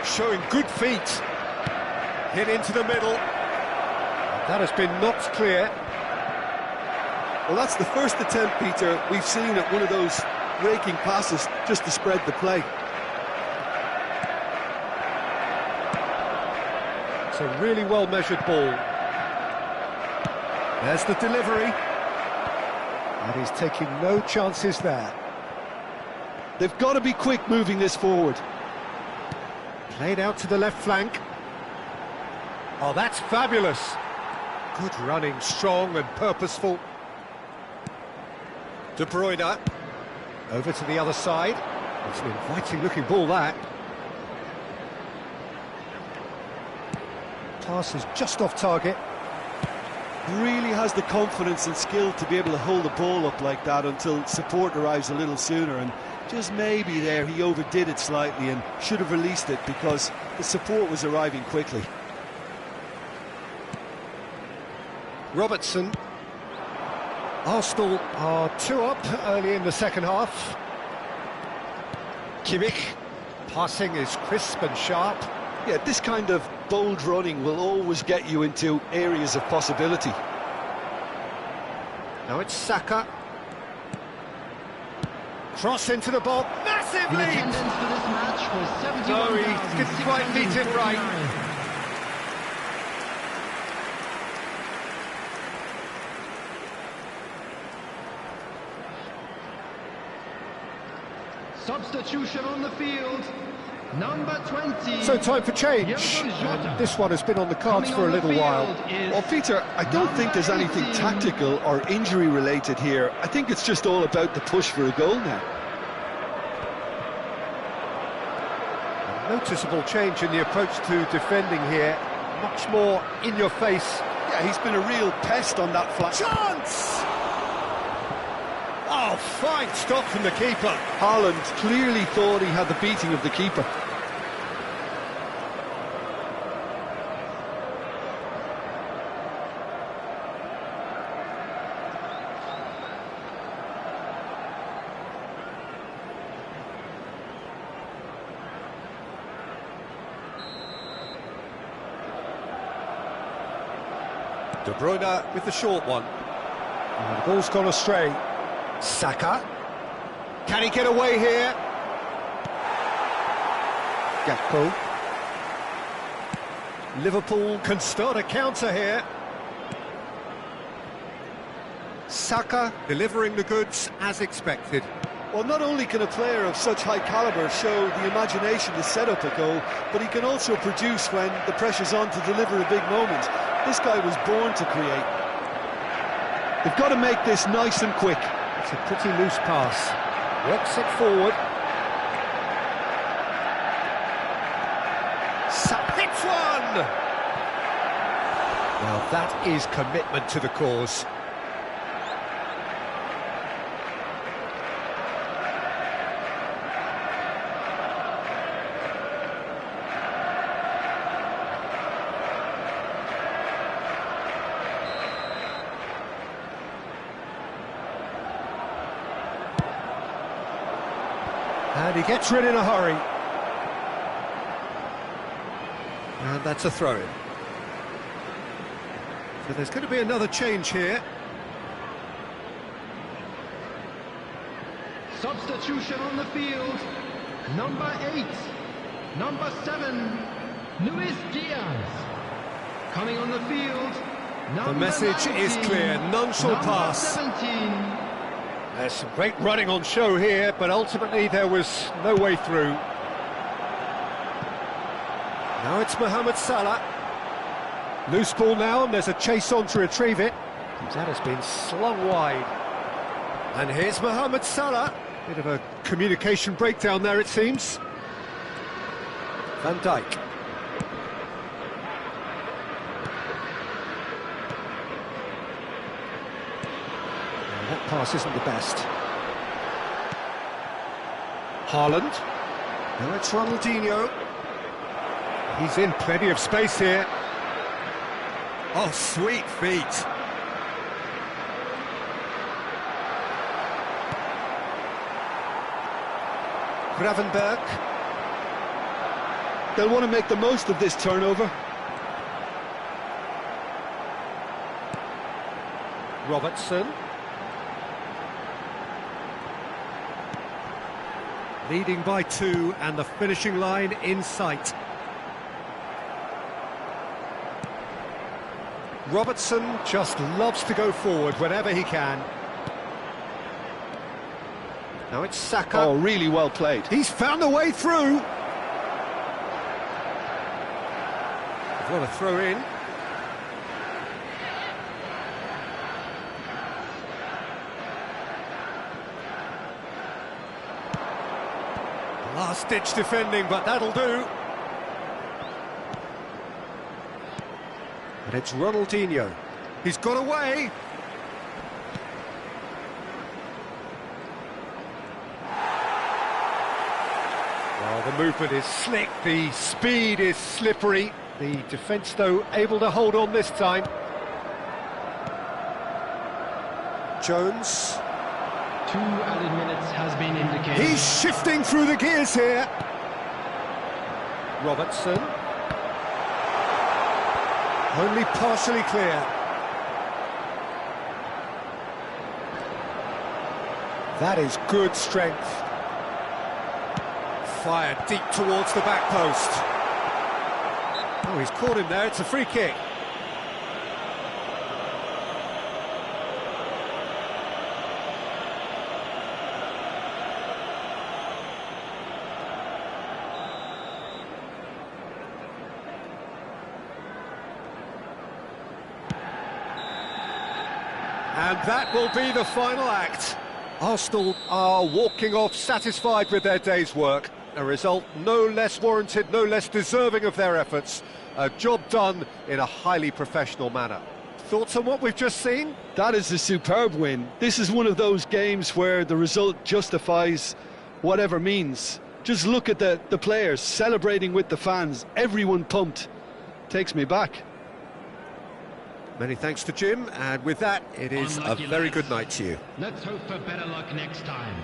Showing good feet. Hit into the middle. That has been knocked clear. Well, that's the first attempt, Peter, we've seen at one of those raking passes just to spread the play. It's a really well-measured ball. There's the delivery. And he's taking no chances there. They've got to be quick moving this forward. Played out to the left flank. Oh, that's fabulous. Good running, strong and purposeful. De Bruyne. Over to the other side. It's an inviting-looking ball, that. Pass is just off target. Really has the confidence and skill to be able to hold the ball up like that until support arrives a little sooner, and just maybe there he overdid it slightly and should have released it because the support was arriving quickly. Robertson. Arsenal are 2 up early in the second half. Kimmich. Passing is crisp and sharp. Yeah, this kind of bold running will always get you into areas of possibility. Now it's Saka. Cross into the box. Massive The lead! attendance for this match was 71,669. No, he didn't quite beat it right. Substitution on the field. Number 20. So time for change. Diogo Jota. And this one has been on the cards Coming for a on the little field while. is Well, Peter, I don't think there's anything number 18. tactical or injury-related here. I think it's just all about the push for a goal now. A noticeable change in the approach to defending here. Much more in your face. Yeah, he's been a real pest on that flank. Chance! Oh, fine stop from the keeper. Haaland clearly thought he had the beating of the keeper. De Bruyne with the short one. And the ball's gone astray. Saka. Can he get away here? Gakpo. Liverpool can start a counter here. Saka delivering the goods as expected. Well, not only can a player of such high calibre show the imagination to set up a goal, but he can also produce when the pressure's on to deliver a big moment. This guy was born to create. They've got to make this nice and quick. It's a pretty loose pass. Works it forward. Hits one! Well, that is commitment to the cause. And he gets rid in a hurry. And that's a throw-in. So there's going to be another change here. Substitution on the field. Number 8. Number 7. Luis Diaz. Coming on the field. The message 19, is clear. None shall pass. 17. There's some great running on show here, but ultimately there was no way through. Now it's Mohamed Salah. Loose ball now, and there's a chase on to retrieve it. That has been slung wide. And here's Mohamed Salah. Bit of a communication breakdown there, it seems. Van Dijk. That pass isn't the best. Haaland. Now it's Ronaldinho. He's in plenty of space here. Oh, sweet feet. Gravenberg. They'll want to make the most of this turnover. Robertson. Leading by 2 and the finishing line in sight. Robertson just loves to go forward whenever he can. Now it's Saka. Oh, really well played. He's found a way through. What a throw in. Last-ditch defending, but that'll do. And it's Ronaldinho. He's got away. Well, the movement is slick, the speed is slippery. The defence, though, able to hold on this time. Jones. 2 added minutes has been indicated. He's shifting through the gears here. Robertson. Only partially clear. That is good strength. Fired deep towards the back post. Oh, he's caught him there. It's a free kick. And that will be the final act. Arsenal are walking off satisfied with their day's work. A result no less warranted, no less deserving of their efforts. A job done in a highly professional manner. Thoughts on what we've just seen? That is a superb win. This is one of those games where the result justifies whatever means. Just look at the players celebrating with the fans. Everyone pumped. Takes me back. Many thanks to Jim, and with that, it is Unlucky a very lads. good night to you. Let's hope for better luck next time.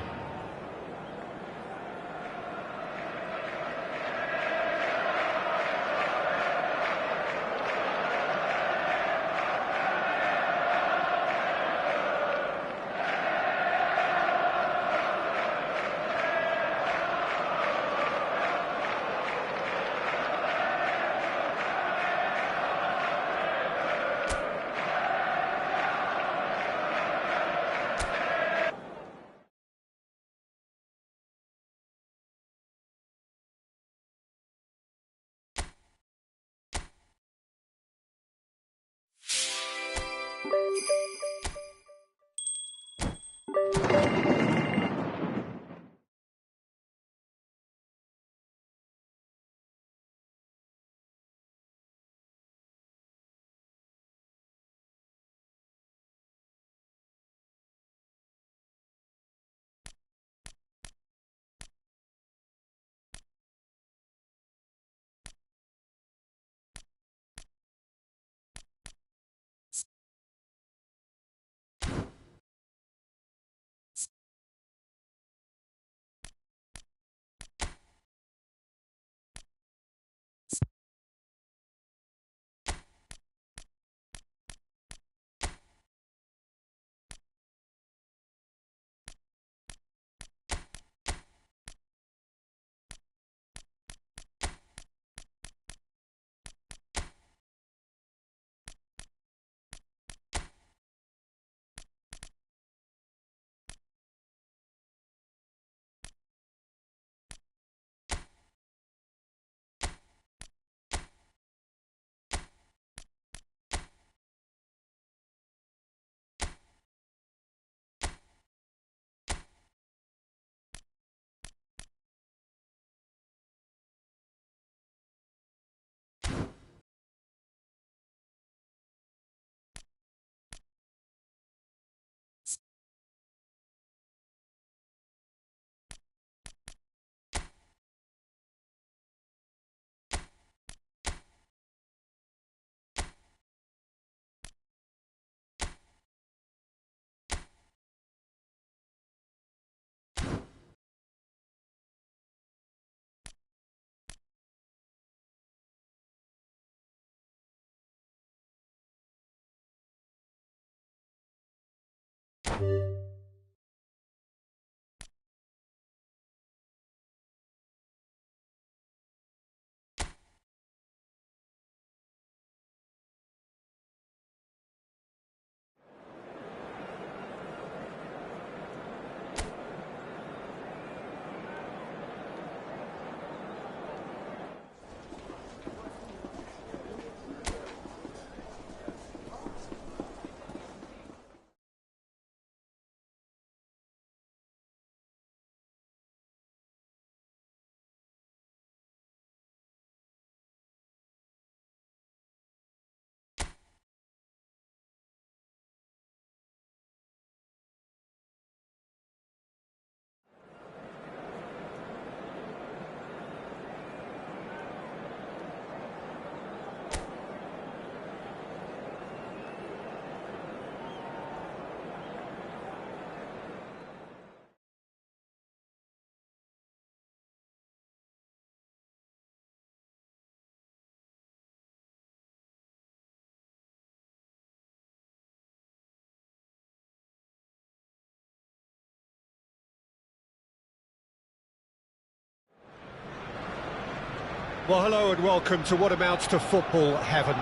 Well, hello and welcome to what amounts to football heaven.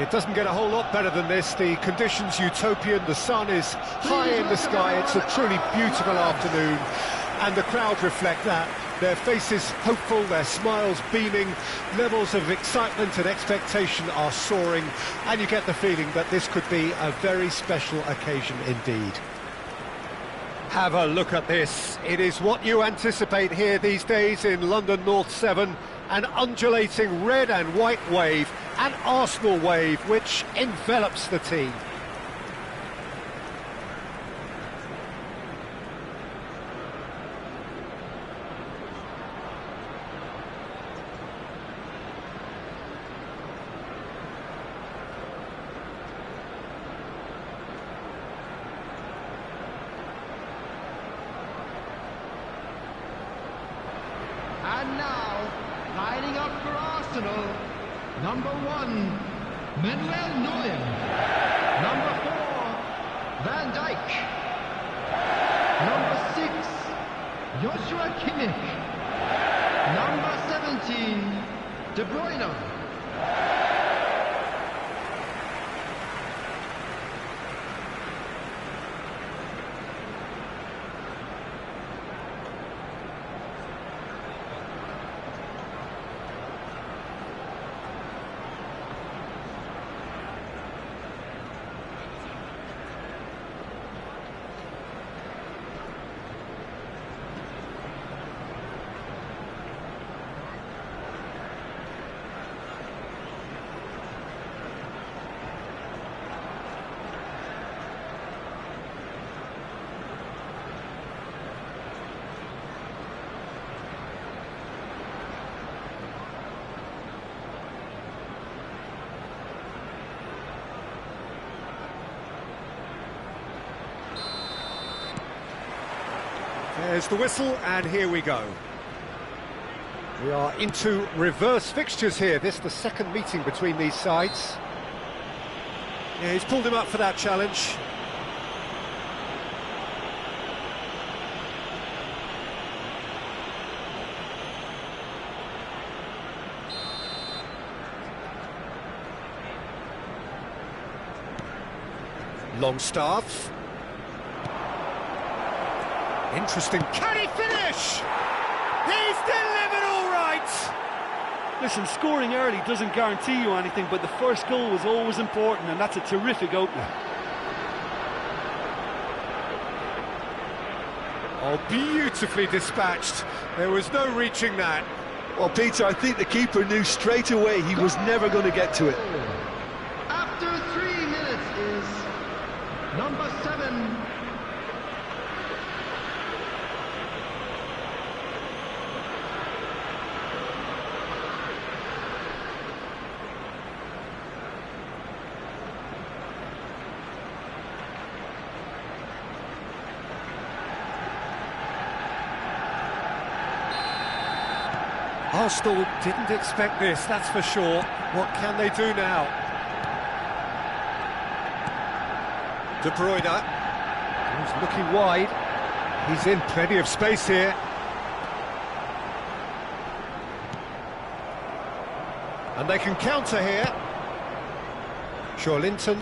It doesn't get a whole lot better than this. The conditions utopian, the sun is high in the sky, it's a truly beautiful afternoon, and the crowd reflect that. Their faces hopeful, their smiles beaming, levels of excitement and expectation are soaring, and you get the feeling that this could be a very special occasion indeed. Have a look at this. It is what you anticipate here these days in London North 7. An undulating red and white wave, an Arsenal wave which envelops the team. And now, lining up for Arsenal, number 1, Manuel Neuer. Number 4, Van Dijk. Number 6, Joshua Kimmich. Number 17, De Bruyne. There's the whistle, and here we go. We are into reverse fixtures here. This is the second meeting between these sides. Yeah, he's pulled him up for that challenge. Longstaff. Interesting. Can he finish? He's delivered all right! Listen, scoring early doesn't guarantee you anything, but the first goal was always important, and that's a terrific opener. Oh, beautifully dispatched. There was no reaching that. Well, Peter, I think the keeper knew straight away he was never going to get to it. After 3 minutes is number 7. Arsenal didn't expect this, that's for sure. What can they do now? De Bruyne. He's looking wide. He's in plenty of space here. And they can counter here. Joelinton.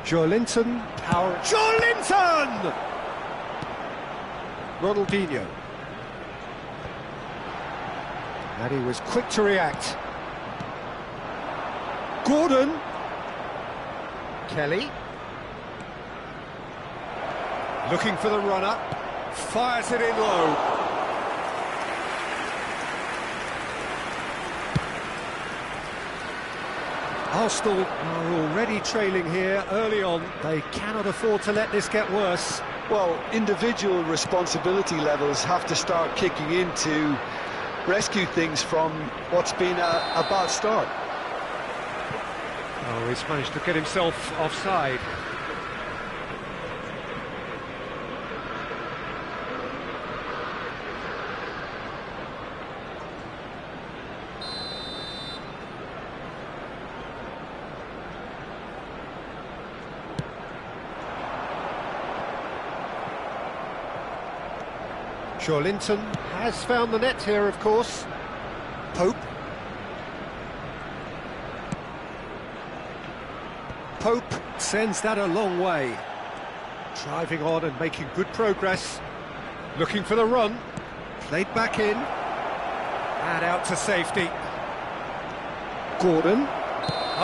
Joelinton. Power. Joelinton! Ronaldinho. And he was quick to react. Gordon. Kelly. Looking for the runner. Fires it in low. Arsenal are already trailing here early on. They cannot afford to let this get worse. Well, individual responsibility levels have to start kicking in to rescue things from what's been a bad start. Oh, he's managed to get himself offside. Joelinton has found the net here, of course. Pope. Pope sends that a long way. Driving on and making good progress. Looking for the run. Played back in. And out to safety. Gordon.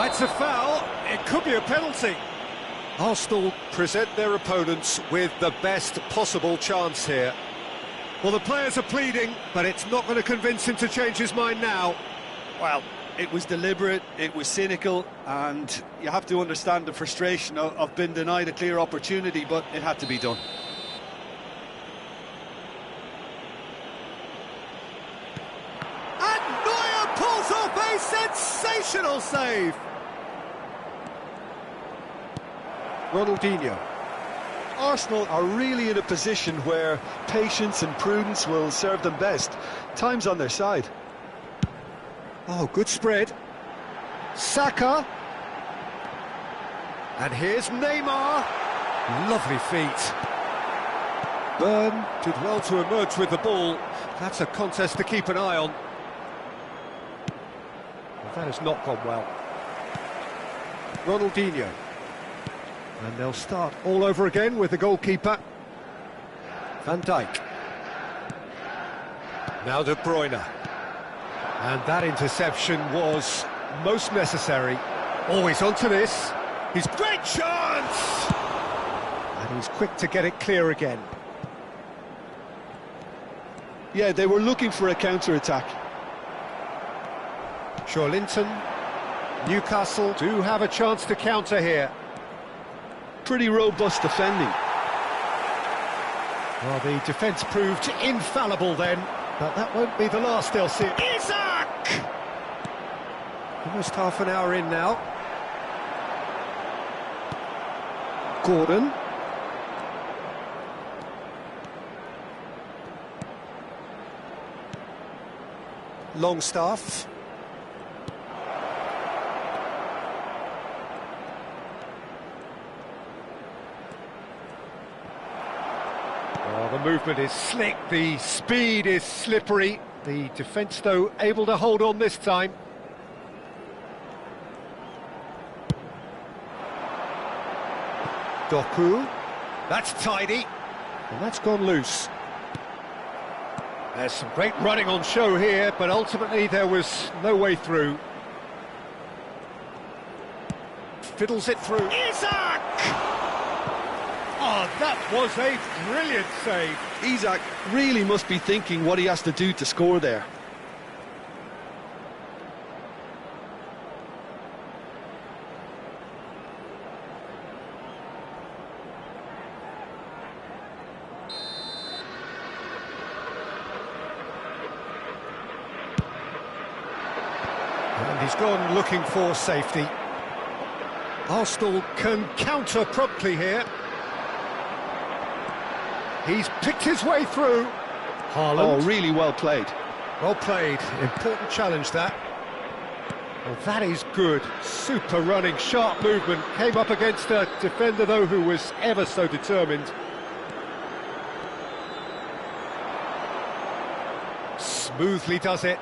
It's a foul. It could be a penalty. Arsenal present their opponents with the best possible chance here. Well, the players are pleading, but it's not going to convince him to change his mind now. Well, it was deliberate, it was cynical, and you have to understand the frustration of being denied a clear opportunity, but it had to be done. And Neuer pulls off a sensational save! Ronaldinho. Arsenal are really in a position where patience and prudence will serve them best. Time's on their side. Oh, good spread. Saka. And here's Neymar. Lovely feet. Byrne did well to emerge with the ball. That's a contest to keep an eye on. Well, that has not gone well. Ronaldinho. And they'll start all over again with the goalkeeper. Van Dijk. Now De Bruyne. And that interception was most necessary. Always onto this. He's great chance! And he's quick to get it clear again. Yeah, they were looking for a counter-attack. Joelinton. Newcastle do have a chance to counter here. Pretty robust defending. Well, the defence proved infallible then, but that won't be the last they'll see. Isak! Almost half an hour in now. Gordon. Longstaff. Oh, the movement is slick, the speed is slippery. The defence, though, able to hold on this time. Doku. That's tidy. And that's gone loose. There's some great running on show here, but ultimately there was no way through. Fiddles it through. Isak! Oh, that was a brilliant save. Isak really must be thinking what he has to do to score there. And he's gone looking for safety. Arsenal can counter promptly here. He's picked his way through. Haaland. Oh, really well played. Well played. Important challenge, that. Well, that is good. Super running, sharp movement. Came up against a defender, though, who was ever so determined. Smoothly does it.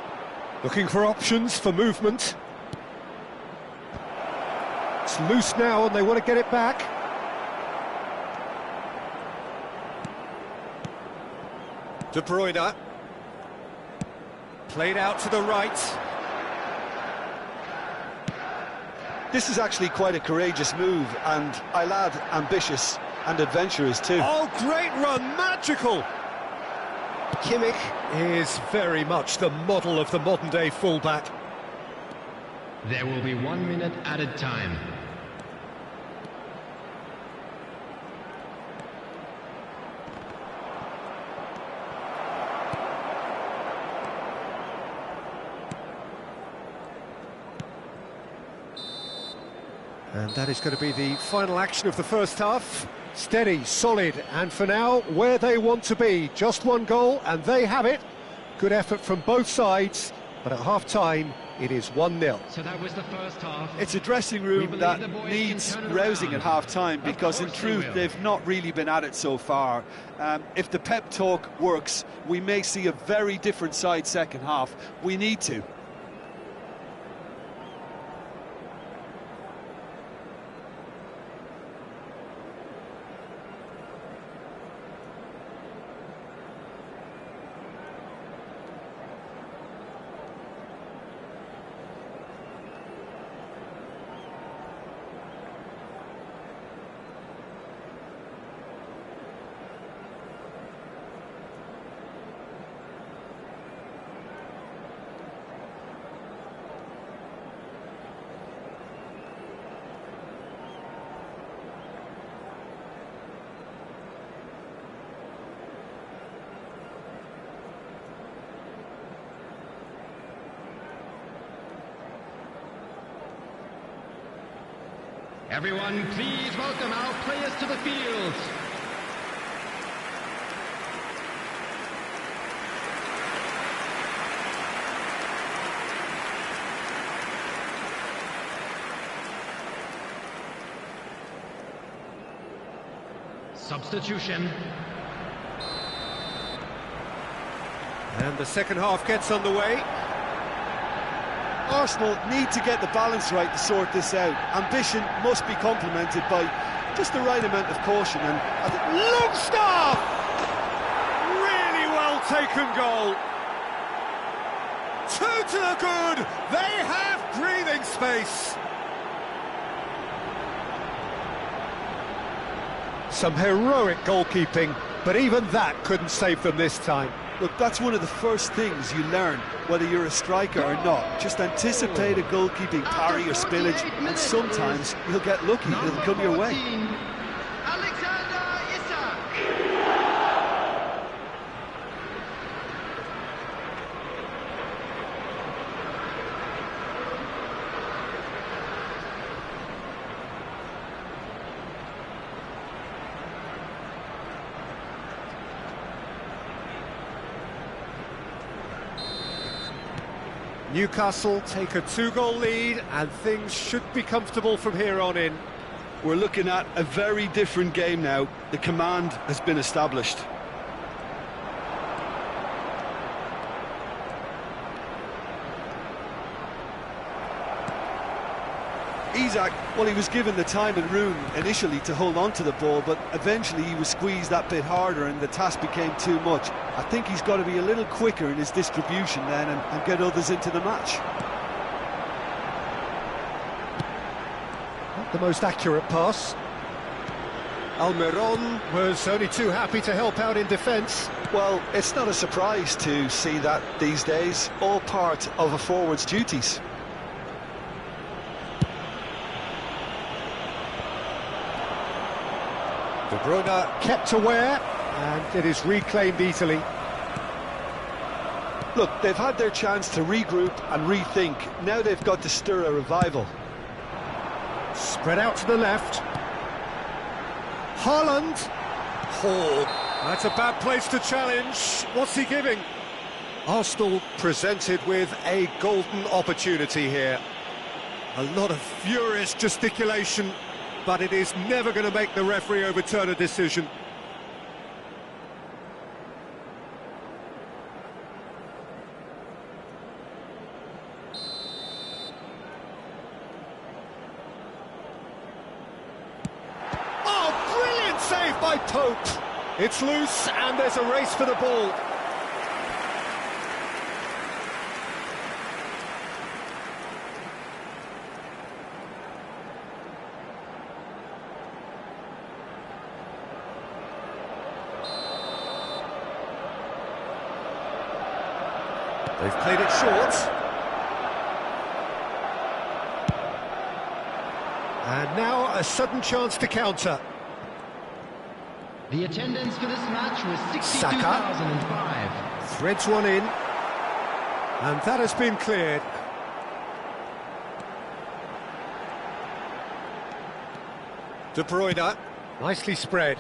Looking for options for movement. It's loose now and they want to get it back. De Bruyne. Played out to the right. This is actually quite a courageous move, and I'll add ambitious and adventurous too. Oh, great run, magical! Kimmich is very much the model of the modern-day fullback. There will be 1 minute added time. And that is going to be the final action of the first half. Steady, solid, and for now, where they want to be. Just one goal, and they have it. Good effort from both sides, but at half-time, it is 1-0. So that was the first half. It's a dressing room that needs rousing at half-time, because in truth, they've not really been at it so far. If the pep talk works, we may see a very different side second half. We need to. Everyone, please welcome our players to the field. Substitution. And the second half gets underway. Arsenal need to get the balance right to sort this out. Ambition must be complemented by just the right amount of caution. And I think Longstaff! Really well taken goal. 2 to the good. They have breathing space. Some heroic goalkeeping, but even that couldn't save them this time. Look, that's one of the first things you learn, whether you're a striker or not. Just anticipate a goalkeeping parry or spillage, and sometimes you'll get lucky, it'll come your way. Newcastle take a 2-goal lead, and things should be comfortable from here on in. We're looking at a very different game now. The command has been established. Isak, well, he was given the time and room initially to hold on to the ball, but eventually he was squeezed that bit harder and the task became too much. I think he's got to be a little quicker in his distribution then and get others into the match. Not the most accurate pass. Almiron was only too happy to help out in defence. Well, it's not a surprise to see that these days, all part of a forward's duties. De Bruyne kept aware, and it is reclaimed easily. Look, they've had their chance to regroup and rethink. Now they've got to stir a revival. Spread out to the left. Haaland. Oh, that's a bad place to challenge. What's he giving? Arsenal presented with a golden opportunity here. A lot of furious gesticulation, but it is never going to make the referee overturn a decision. Oh, brilliant save by Pope! It's loose and there's a race for the ball. They've played it short. And now a sudden chance to counter. The attendance for this match was 62,005. Threads one in. And that has been cleared. De Bruyne, nicely spread.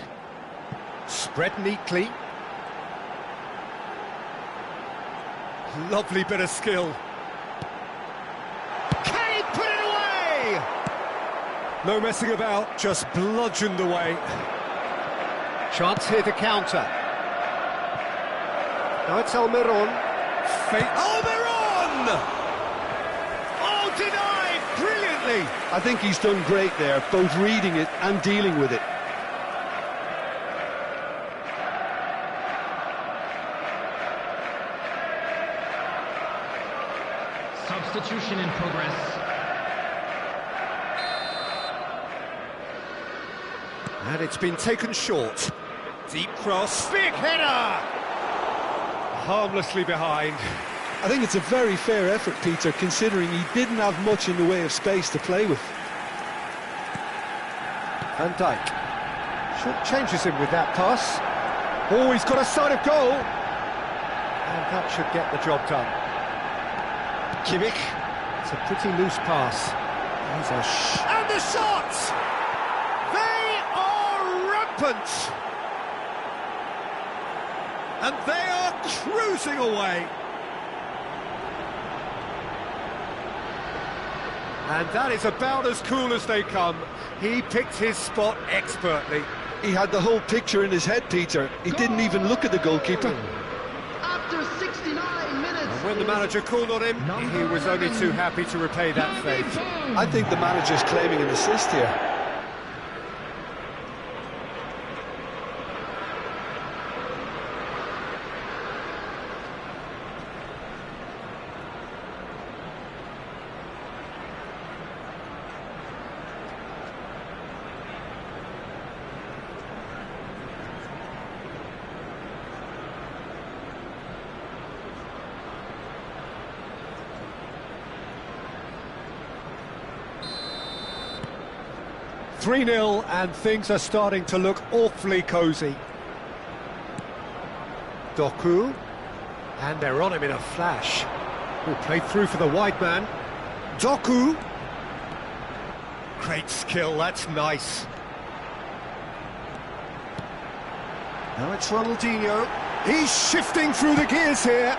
Spread neatly. Lovely bit of skill. Can he put it away? No messing about, just bludgeoned away. Chance here to counter. Now it's Almiron. Almiron! Oh, denied brilliantly. I think he's done great there, both reading it and dealing with it. Substitution in progress. And it's been taken short. Deep cross, big header! Harmlessly behind. I think it's a very fair effort, Peter, considering he didn't have much in the way of space to play with. Van Dijk. Short changes him with that pass. Oh, he's got a sight of goal. And that should get the job done. Kimmich. It's a pretty loose pass. And the shot! They are rampant! And they are cruising away. And that is about as cool as they come. He picked his spot expertly. He had the whole picture in his head, Peter. He didn't even look at the goalkeeper. After 69 minutes. And when the manager called on him, he was only too happy to repay that fate. I think the manager's claiming an assist here. "3-0 and things are starting to look awfully cosy. Doku, and they're on him in a flash. Who played through for the wide man. Doku. Great skill, that's nice. Now it's Ronaldinho. He's shifting through the gears here.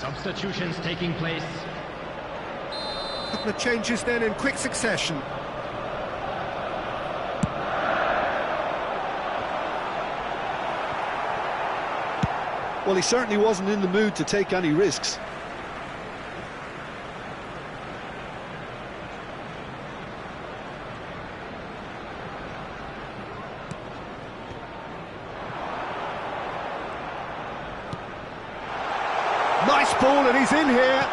Substitutions taking place. A couple of changes then in quick succession. Well, he certainly wasn't in the mood to take any risks. Nice ball, and he's in here.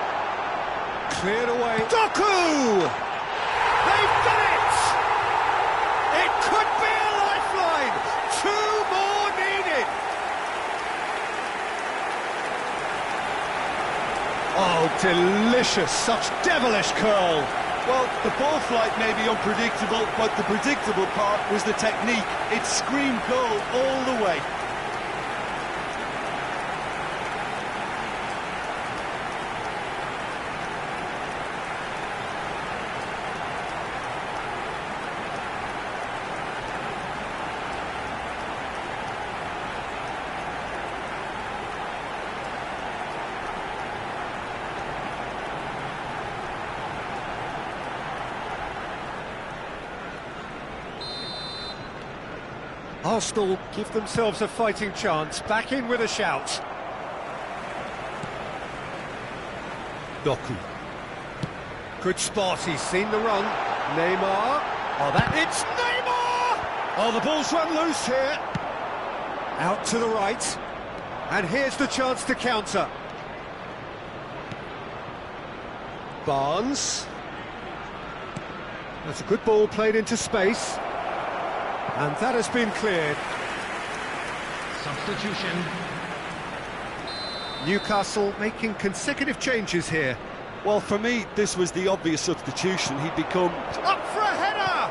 Cleared away. Doku! They've done it! It could be a lifeline. 2 more needed. Oh, delicious. Such devilish curl. Well, the ball flight may be unpredictable, but the predictable part was the technique. It screamed goal all the way. Arsenal give themselves a fighting chance, back in with a shout. Doku. Good spot, he's seen the run. Neymar. Oh, it's Neymar! Oh, the ball's run loose here. Out to the right. And here's the chance to counter. Barnes. That's a good ball played into space. And that has been cleared. Substitution. Newcastle making consecutive changes here. Well, for me, this was the obvious substitution. He'd become... Up for a header!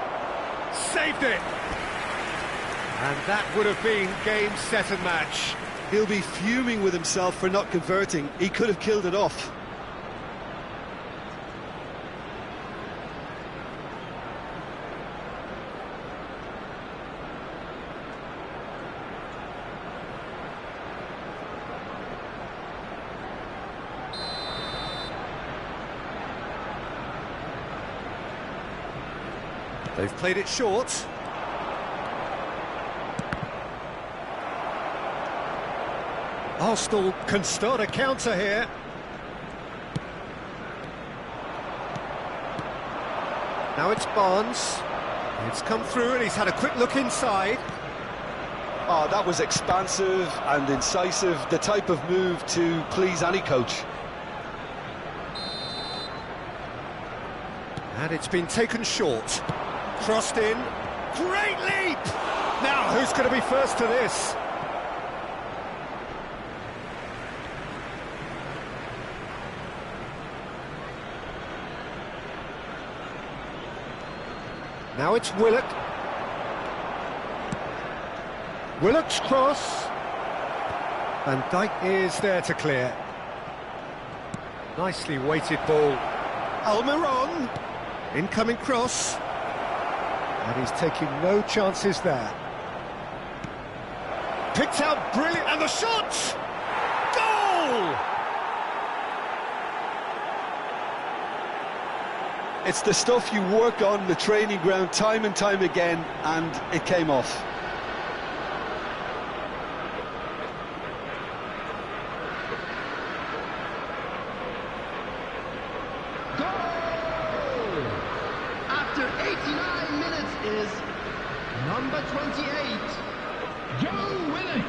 Saved it! And that would have been game, set and match. He'll be fuming with himself for not converting. He could have killed it off. They've played it short. Arsenal can start a counter here. Now it's Barnes. It's come through and he's had a quick look inside. Oh, that was expansive and incisive, the type of move to please any coach. And it's been taken short. Crossed in. Great leap! Now, who's going to be first to this? Now it's Willock. Willock's cross. Van Dijk is there to clear. Nicely weighted ball. Almiron. Incoming cross. And he's taking no chances there. Picked out brilliant, and the shot! Goal! It's the stuff you work on the training ground time and time again, and it came off. After 89 minutes is number 28, Joe Willock.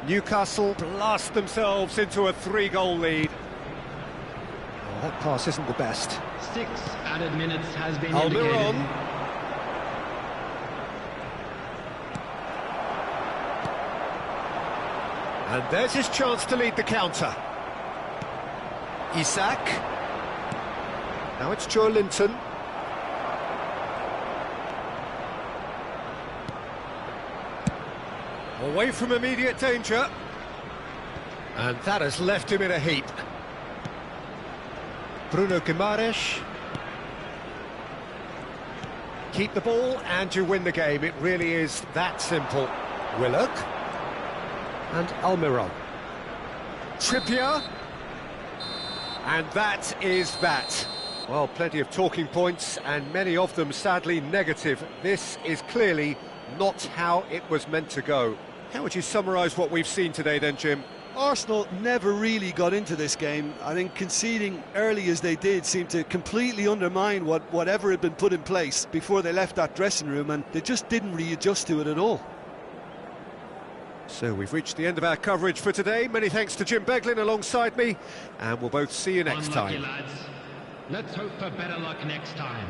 Newcastle blast themselves into a 3-goal lead. Oh, that pass isn't the best. 6 added minutes has been Almiron. indicated. And there's his chance to lead the counter. Isak. Now it's Joe Linton. Away from immediate danger. And that has left him in a heap. Bruno Guimaraes. Keep the ball and you win the game. It really is that simple. Willock. And Almiron. Trippier. And that is that. Well, plenty of talking points, and many of them sadly negative. This is clearly not how it was meant to go. How would you summarise what we've seen today then, Jim? Arsenal never really got into this game. I think conceding early as they did seemed to completely undermine whatever had been put in place before they left that dressing room, and they just didn't readjust to it at all. So we've reached the end of our coverage for today. Many thanks to Jim Beglin alongside me, and we'll both see you next Unlucky, time. lads. Let's hope for better luck next time.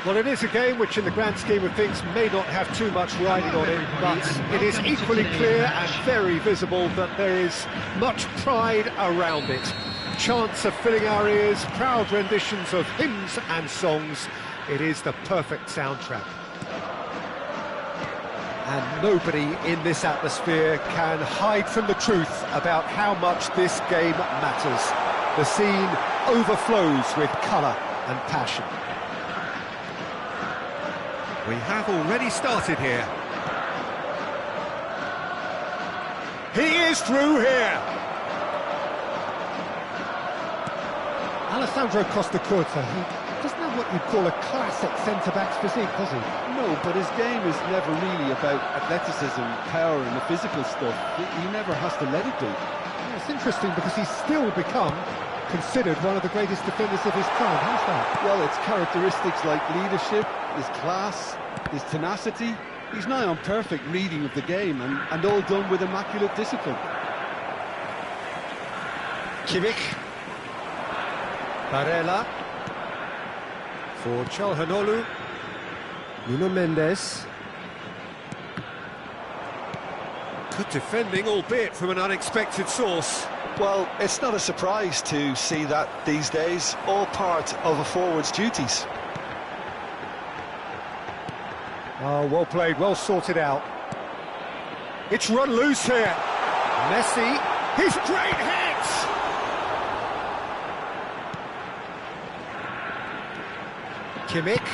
Well, it is a game which in the grand scheme of things may not have too much riding on it, but it is equally clear and very visible that there is much pride around it. Chants are filling our ears, proud renditions of hymns and songs. It is the perfect soundtrack. And nobody in this atmosphere can hide from the truth about how much this game matters. The scene overflows with colour and passion. We have already started here. He is through here. Alessandro Costa Curta, he doesn't have what you'd call a classic centre-back's physique, does he? No, but his game is never really about athleticism, power and the physical stuff. He never has to let it be. Yeah, it's interesting because he's still become considered one of the greatest defenders of his time. How's that? Well, it's characteristics like leadership, his class, his tenacity. He's nigh on perfect reading of the game and all done with immaculate discipline. Kimmich. Barella. For Calhanoglu. Nuno Mendes. Good defending, albeit from an unexpected source. Well, it's not a surprise to see that these days, all part of a forward's duties. Oh, well played, well sorted out. It's run loose here. Messi, his great hit! Kimmich.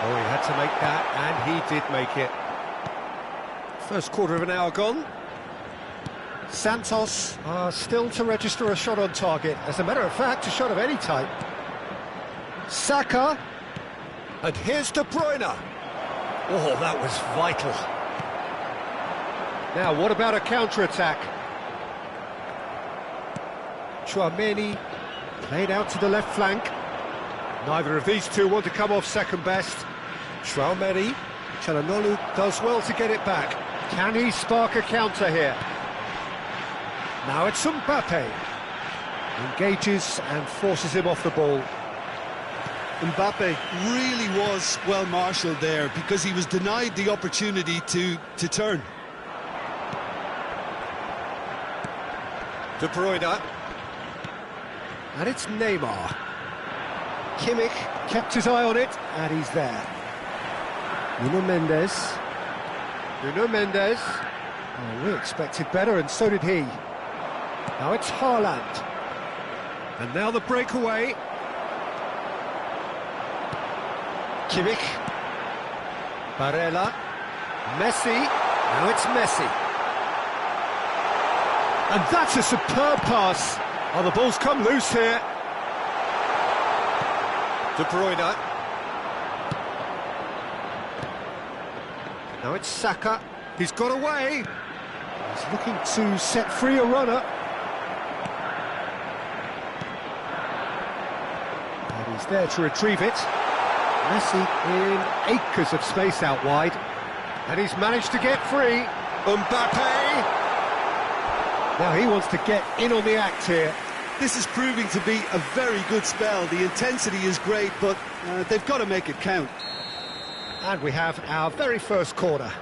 Oh, he had to make that, and he did make it. First quarter of an hour gone. Santos still to register a shot on target. As a matter of fact, a shot of any type. Saka. And here's De Bruyne. Oh, that was vital. Now, what about a counter-attack? Tchouaméni played out to the left flank. Neither of these two want to come off second best. Tchouaméni. Calhanoglu does well to get it back. Can he spark a counter here? Now it's Mbappe. Engages and forces him off the ball. Mbappe really was well marshalled there because he was denied the opportunity to turn. De Bruyne. And it's Neymar. Kimmich kept his eye on it, and he's there. Nuno Mendes. Nuno Mendes. Oh, we expected better, and so did he. Now it's Haaland. And now the breakaway. Kimmich. Barella. Messi. Now it's Messi. And that's a superb pass. Oh, the ball's come loose here. De Bruyne. Now it's Saka. He's got away. He's looking to set free a runner. And he's there to retrieve it. Messi in acres of space out wide. And he's managed to get free. Mbappe. Now he wants to get in on the act here. This is proving to be a very good spell. The intensity is great, but they've got to make it count. And we have our very first corner.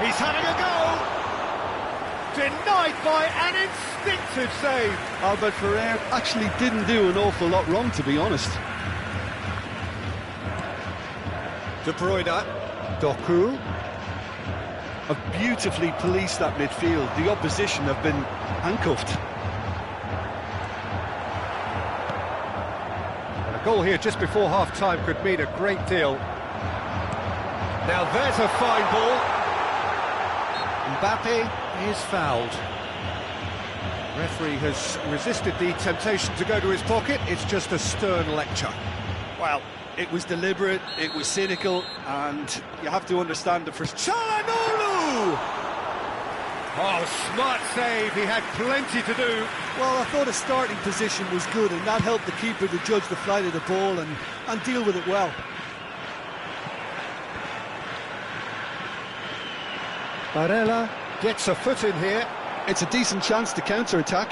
He's having a go! Denied by an instinctive save. Albert Ferrer actually didn't do an awful lot wrong, to be honest. De Bruyne. Doku. Have beautifully policed that midfield. The opposition have been handcuffed. And a goal here just before half-time could mean a great deal. Now there's a fine ball. Mbappe is fouled. Referee has resisted the temptation to go to his pocket. It's just a stern lecture. Well, it was deliberate, it was cynical, and you have to understand the frustration. Calhanoglu! Oh, smart save, he had plenty to do. Well, I thought his starting position was good, and that helped the keeper to judge the flight of the ball and deal with it well. Barella gets a foot in here. It's a decent chance to counter-attack.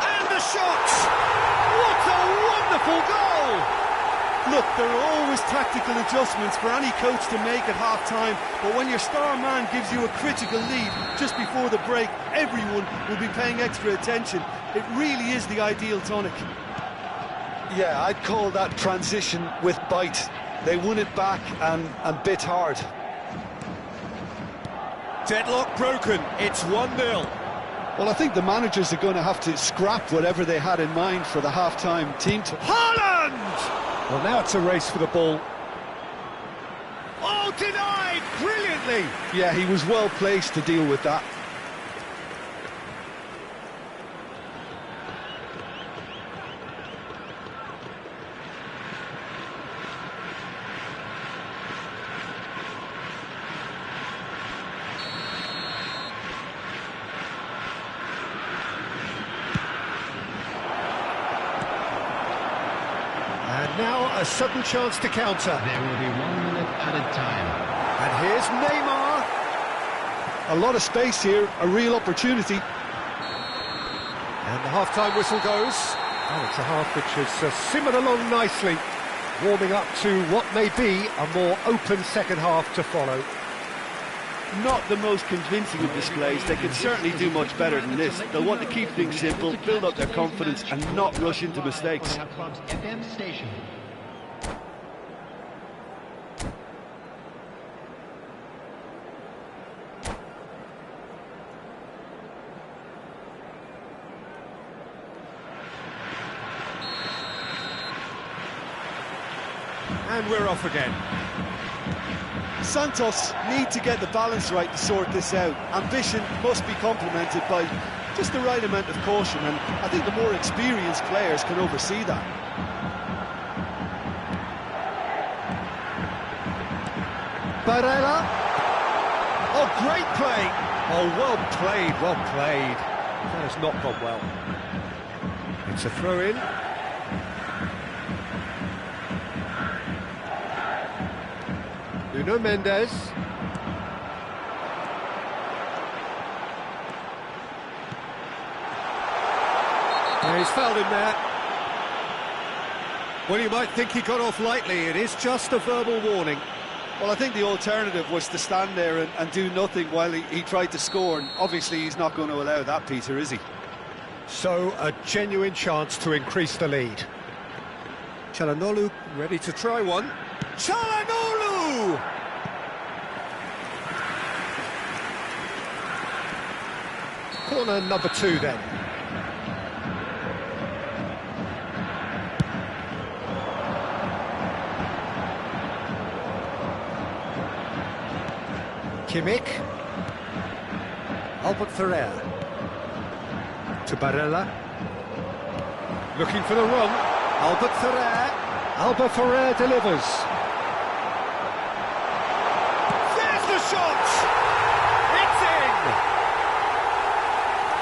And the shot! What a wonderful goal! Look, there are always tactical adjustments for any coach to make at half-time, but when your star man gives you a critical lead just before the break, everyone will be paying extra attention. It really is the ideal tonic. Yeah, I'd call that transition with bite. They won it back and bit hard. Deadlock broken, it's 1-0. Well, I think the managers are going to have to scrap whatever they had in mind for the half-time team to... Haaland! Well, now it's a race for the ball. Oh, denied! Brilliantly! Yeah, he was well placed to deal with that. And now a sudden chance to counter. There will be 1 minute added time. And here's Neymar. A lot of space here, a real opportunity. And the half-time whistle goes. And it's a half which has simmered along nicely, warming up to what may be a more open second half to follow. Not the most convincing of displays. They can certainly do much better than this. They'll want to keep things simple, build up their confidence and not rush into mistakes. Our club's FM station. And we're off again. Santos need to get the balance right to sort this out. Ambition must be complemented by just the right amount of caution, and I think the more experienced players can oversee that. Barella. Oh, great play. Oh, well played, well played. That has not gone well. It's a throw-in. Nuno Mendes. Yeah, he's fouled him there. Well, you might think he got off lightly. It is just a verbal warning. Well, I think the alternative was to stand there and do nothing while he tried to score, and obviously he's not going to allow that, Peter, is he? So, a genuine chance to increase the lead. Çalhanoğlu ready to try one. Çalhanoğlu! Corner number 2 then. Kimmich. Albert Ferrer. To Barella. Looking for the run. Albert Ferrer. Albert Ferrer delivers. There's the shot! It's in!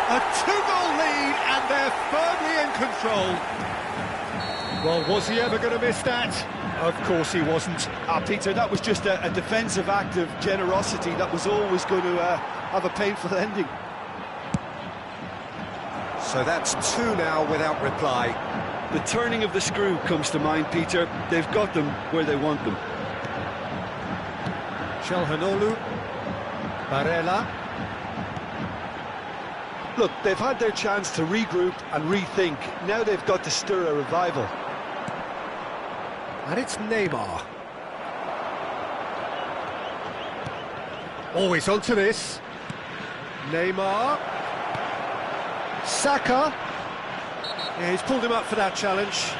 A 2-goal lead and they're firmly in control. Well, was he ever going to miss that? Of course he wasn't. Peter, that was just a defensive act of generosity that was always going to have a painful ending. So that's 2 now without reply. The turning of the screw comes to mind, Peter. They've got them where they want them. Çalhanoğlu. Barella. Look, they've had their chance to regroup and rethink. Now they've got to stir a revival. And it's Neymar. Always onto this. Neymar. Saka. Yeah, he's pulled him up for that challenge.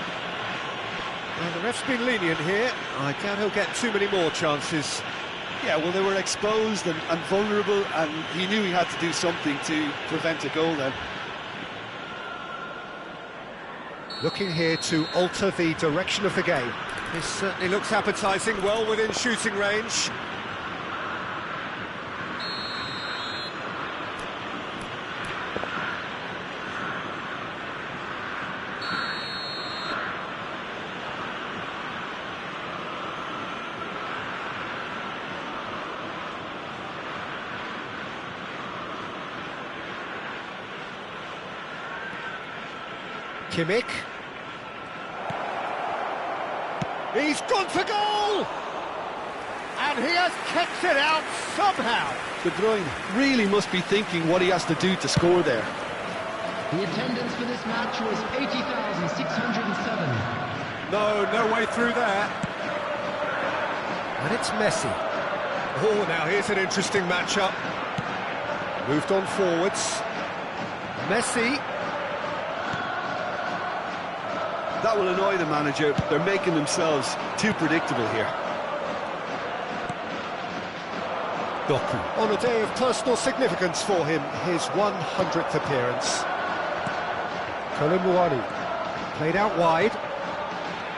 And the ref's been lenient here. I doubt he'll get too many more chances. Yeah, well, they were exposed and vulnerable, and he knew he had to do something to prevent a goal then. Looking here to alter the direction of the game. This certainly looks appetising, well within shooting range. Kimmich. He's gone for goal! And he has kept it out somehow. De Bruyne really must be thinking what he has to do to score there. The attendance for this match was 80,607. No way through there. And it's Messi. Oh, now here's an interesting matchup. Moved on forwards. Messi. That will annoy the manager. They're making themselves too predictable here. Doku. On a day of personal significance for him, his 100th appearance. Kolomuani. Played out wide.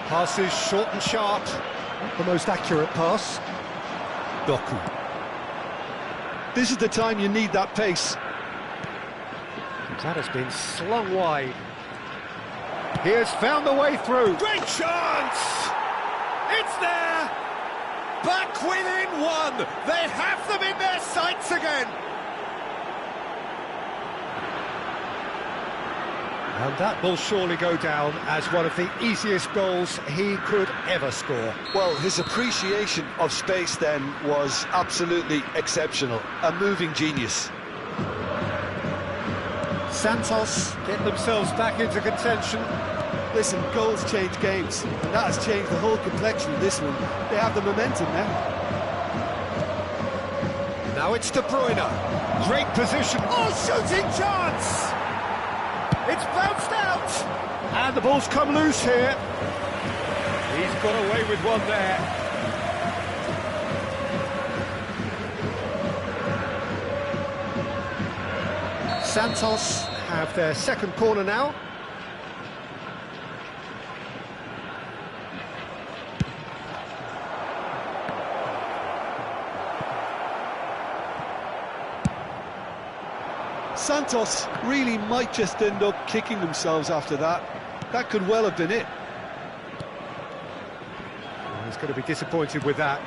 Passes short and sharp. Not the most accurate pass. Doku. This is the time you need that pace. That has been slung wide. He has found the way through. Great chance! It's there! Back within one! They have them in their sights again! And that will surely go down as one of the easiest goals he could ever score. Well, his appreciation of space then was absolutely exceptional. A moving genius. Santos get themselves back into contention. Listen, goals change games, and that has changed the whole complexion of this one. They have the momentum now. Now it's De Bruyne. Great position. Oh, shooting chance! It's bounced out! And the ball's come loose here. He's got away with one there. Santos have their second corner now. Santos really might just end up kicking themselves after that. That could well have been it. Well, he's going to be disappointed with that.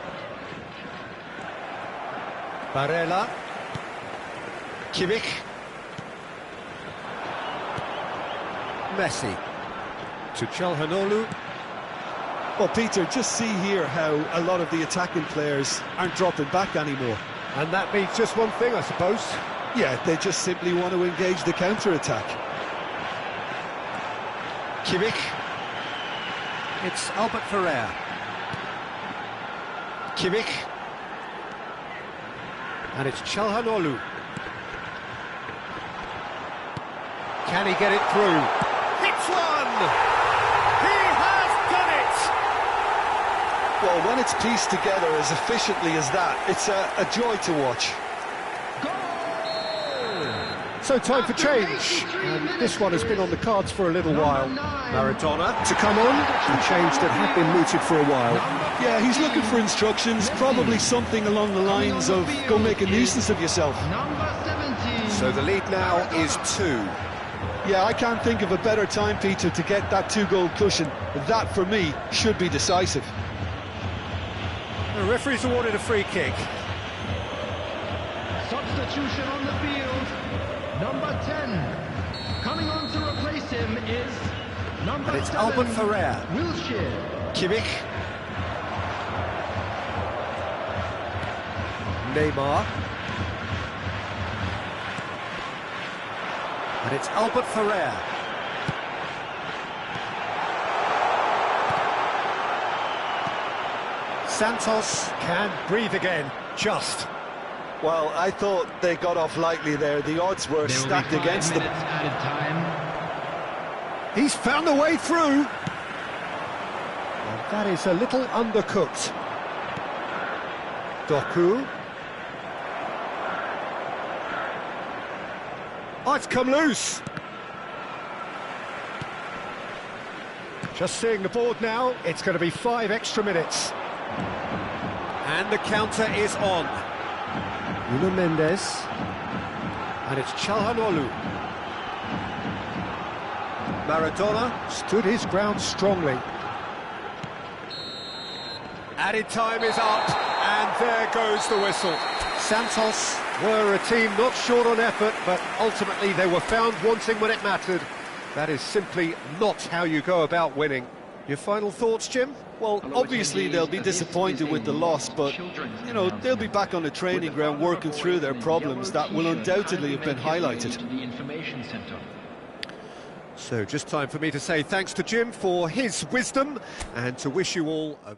Barella. Kimmich. Messi. To Calhanoglu. Well, Peter, just see here how a lot of the attacking players aren't dropping back anymore. And that means just one thing, I suppose. Yeah, they just simply want to engage the counter-attack. Kimmich. It's Albert Ferrer. Kimmich. And it's Calhanoglu. Can he get it through? It's one! He has done it! Well, when it's pieced together as efficiently as that, it's a joy to watch. So time for change, and this one has been on the cards for a little while. Maradona to come on, a change that had been mooted for a while. Yeah, he's looking for instructions, probably something along the lines of, go make a nuisance of yourself. So the lead now is 2. Yeah, I can't think of a better time, Peter, to get that 2-goal cushion. That, for me, should be decisive. The referee's awarded a free kick. Substitution on the field. Number 10. Coming on to replace him is number 7. And it's Albert Ferrer. Wilshere. Kimmich. Neymar. And it's Albert Ferrer. Santos can breathe again, just. Well, I thought they got off lightly there. The odds were stacked against them. Added time. He's found the way through. And that is a little undercooked. Doku. Oh, it's come loose. Just seeing the board now, it's going to be 5 extra minutes. And the counter is on. Nuno Mendes. And it's Calhanoglu. Maradona stood his ground strongly. Added time is up, and there goes the whistle. Santos were a team not short on effort, but ultimately they were found wanting when it mattered. That is simply not how you go about winning. Your final thoughts, Jim? Well, obviously they'll be disappointed with the loss, but, you know, they'll be back on the training ground working through their problems that will undoubtedly have been highlighted. So just time for me to say thanks to Jim for his wisdom and to wish you all a...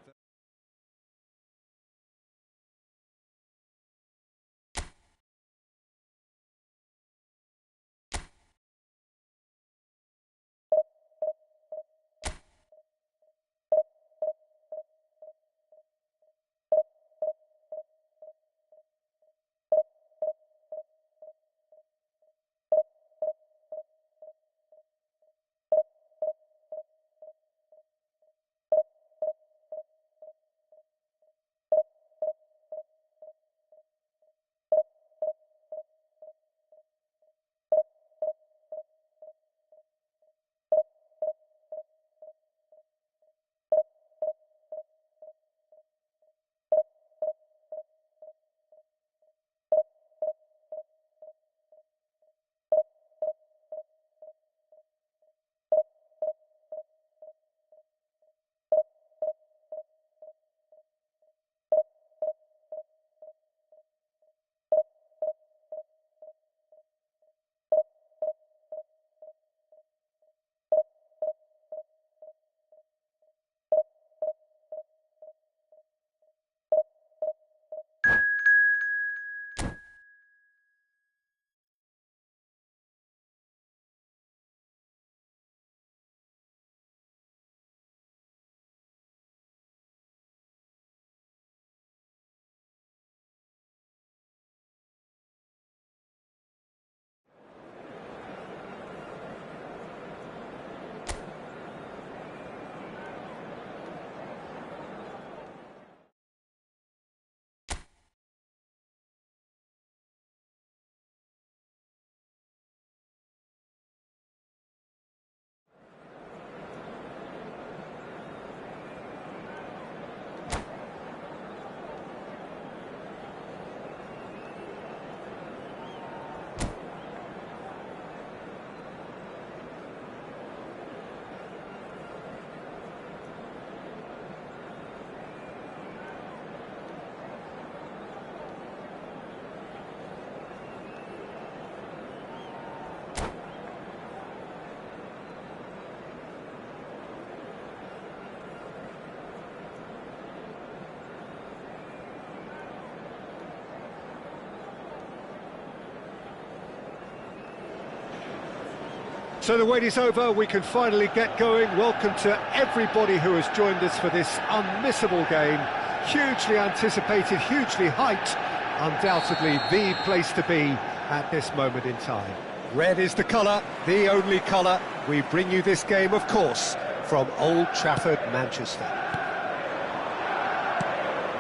So the wait is over, we can finally get going. Welcome to everybody who has joined us for this unmissable game. Hugely anticipated, hugely hyped, undoubtedly the place to be at this moment in time. Red is the colour, the only colour. We bring you this game, of course, from Old Trafford, Manchester.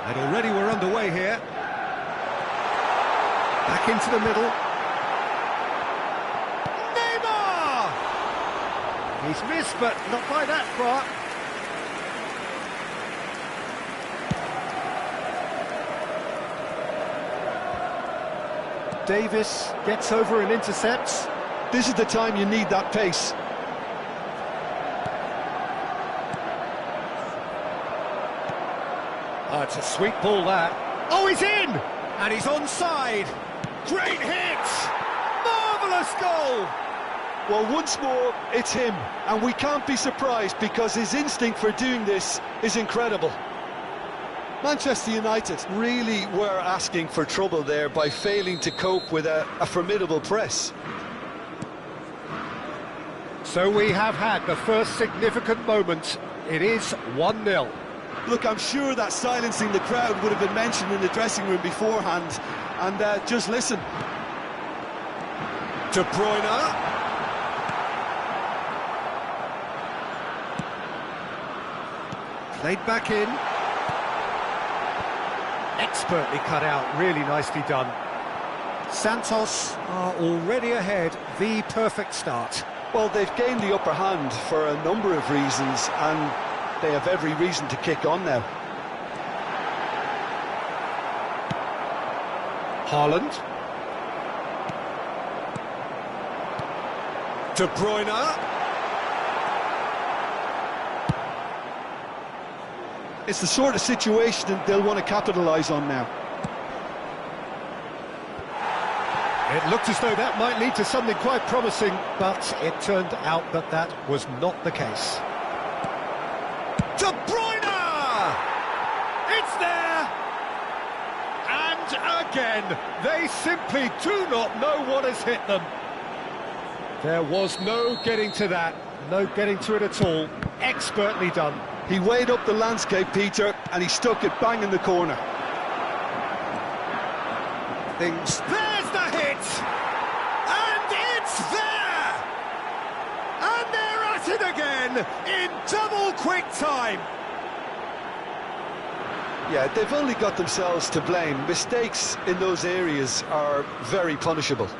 And already we're underway here. Back into the middle. He's missed, but not by that far. Davis gets over and intercepts. This is the time you need that pace. Oh, it's a sweet ball, that. Oh, he's in! And he's onside. Great hit! Marvellous goal! Well, once more, it's him, and we can't be surprised because his instinct for doing this is incredible. Manchester United really were asking for trouble there by failing to cope with a formidable press. So we have had the first significant moment. It is 1-0. Look, I'm sure that silencing the crowd would have been mentioned in the dressing room beforehand, and just listen. De Bruyne. Played back in. Expertly cut out, really nicely done. Santos are already ahead, the perfect start. Well, they've gained the upper hand for a number of reasons, and they have every reason to kick on now. Haaland. De Bruyne. It's the sort of situation that they'll want to capitalise on now. It looked as though that might lead to something quite promising, but it turned out that that was not the case. De Bruyne! It's there! And again, they simply do not know what has hit them. There was no getting to that, no getting to it at all. Expertly done. He weighed up the landscape, Peter, and he stuck it bang in the corner. Things. There's the hit! And it's there! And they're at it again in double quick time! Yeah, they've only got themselves to blame. Mistakes in those areas are very punishable.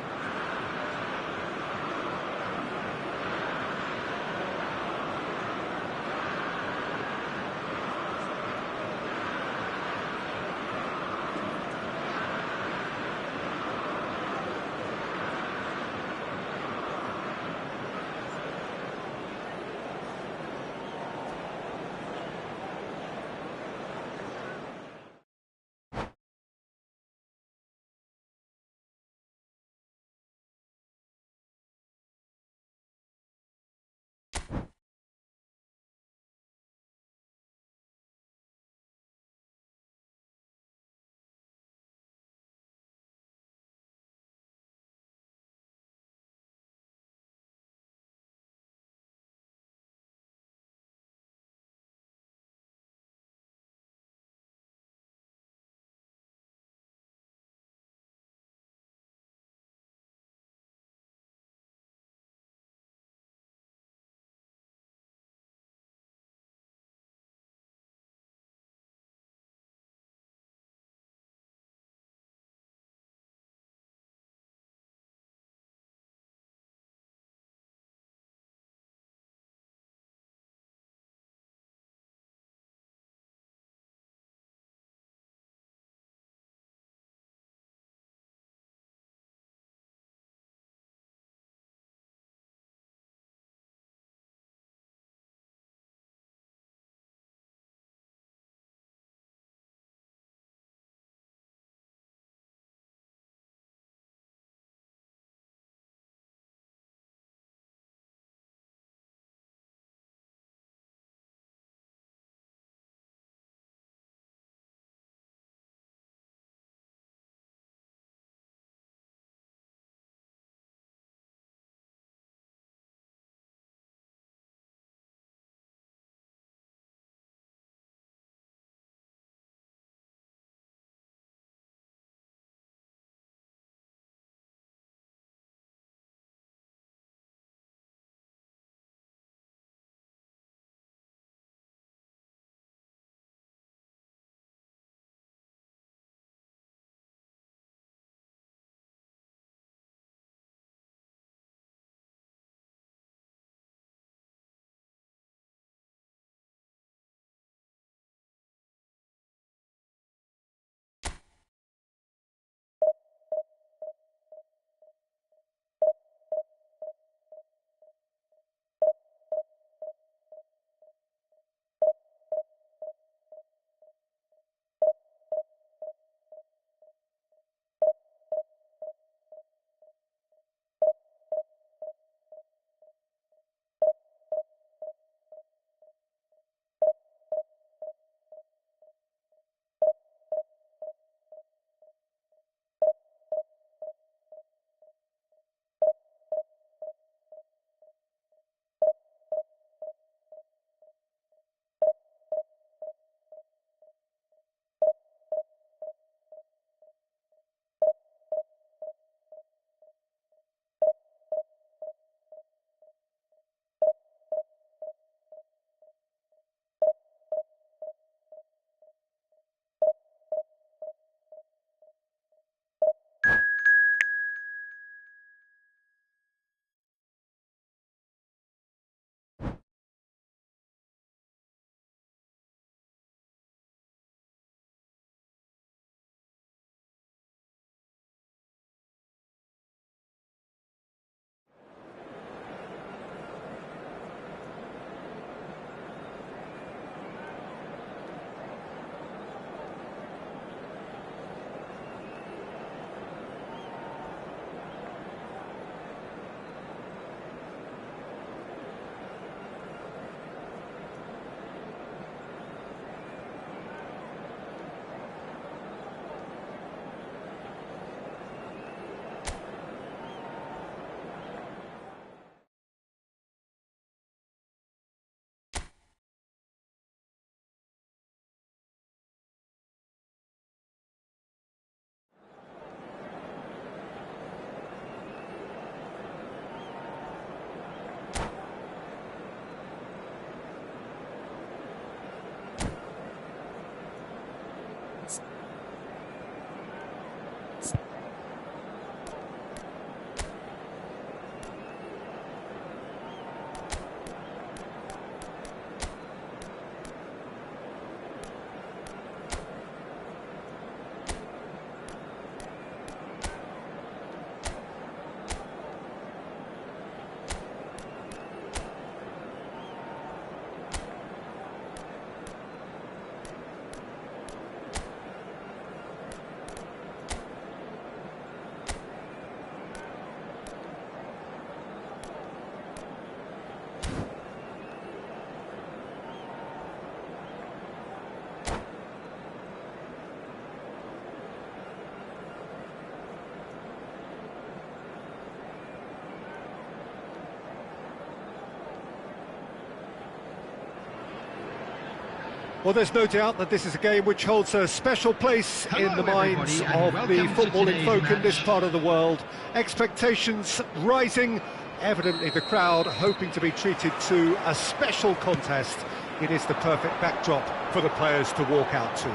Well, there's no doubt that this is a game which holds a special place in the minds of the footballing folk in this part of the world. Expectations rising, evidently the crowd hoping to be treated to a special contest. It is the perfect backdrop for the players to walk out to.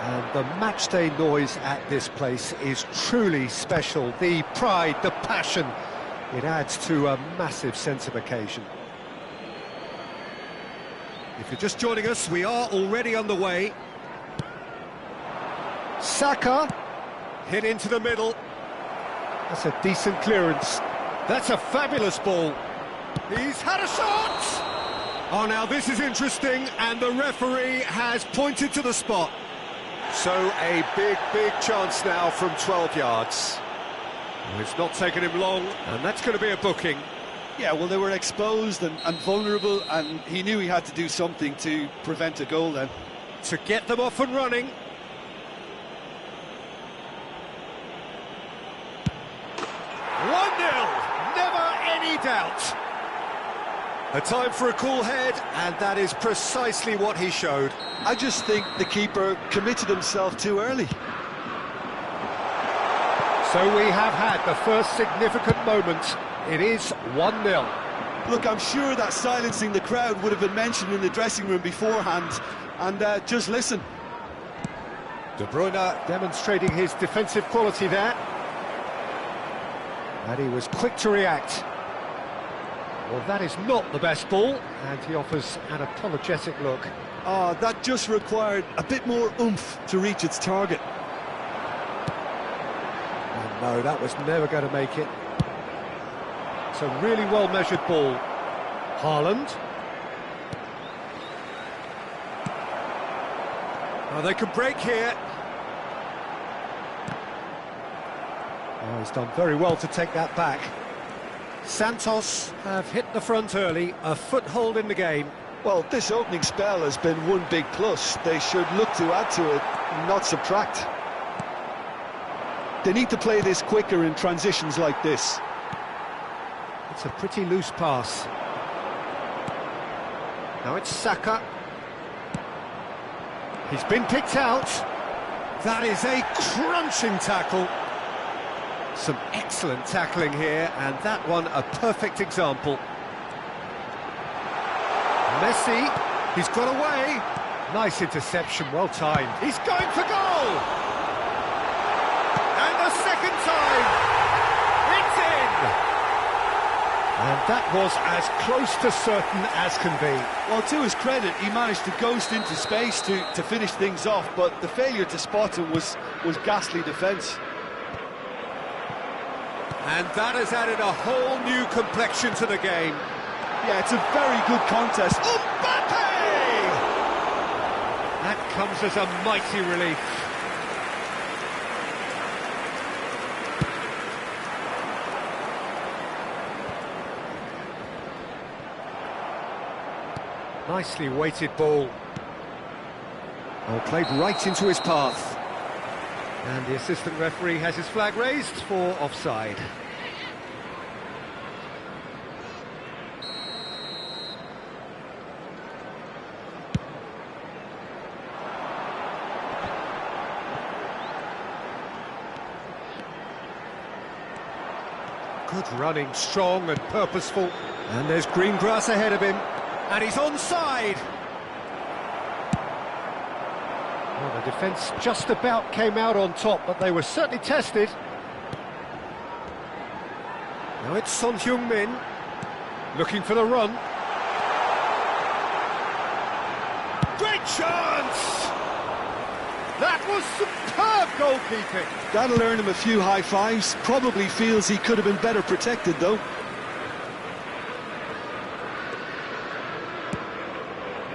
And the matchday noise at this place is truly special. The pride, the passion, it adds to a massive sense of occasion. If you're just joining us, we are already underway. Saka, hit into the middle. That's a decent clearance. That's a fabulous ball. He's had a shot! Oh, now this is interesting, and the referee has pointed to the spot. So a big chance now from 12 yards. It's not taken him long, and that's going to be a booking. Yeah, well, they were exposed and vulnerable, and he knew he had to do something to prevent a goal then. To get them off and running. Never any doubt. A time for a cool head, and that is precisely what he showed. I just think the keeper committed himself too early. So we have had the first significant moment. It is 1-0. Look, I'm sure that silencing the crowd would have been mentioned in the dressing room beforehand, and just listen. De Bruyne demonstrating his defensive quality there. And he was quick to react. Well, that is not the best ball, and he offers an apologetic look. Oh, that just required a bit more oomph to reach its target. And no, that was never going to make it. It's a really well-measured ball. Haaland. Oh, they can break here. Oh, he's done very well to take that back. Santos have hit the front early, a foothold in the game. Well, this opening spell has been one big plus. They should look to add to it, not subtract. They need to play this quicker in transitions like this. It's a pretty loose pass. Now it's Saka. He's been picked out. That is a crunching tackle. Some excellent tackling here, and that one a perfect example. Messi, he's got away. Nice interception, well timed. He's going for goal! And the second time, it's in! And that was as close to certain as can be. Well, to his credit, he managed to ghost into space to finish things off, but the failure to spot him was ghastly defence. And that has added a whole new complexion to the game. Yeah, it's a very good contest. Mbappe! That comes as a mighty relief. Nicely weighted ball. Oh, played right into his path. And the assistant referee has his flag raised for offside. Good running, strong and purposeful. And there's green grass ahead of him. And he's onside. Well, the defence just about came out on top, but they were certainly tested. Now it's Son Heung-min, looking for the run. Great chance! That was superb goalkeeping. That'll earn him a few high fives. Probably feels he could have been better protected, though.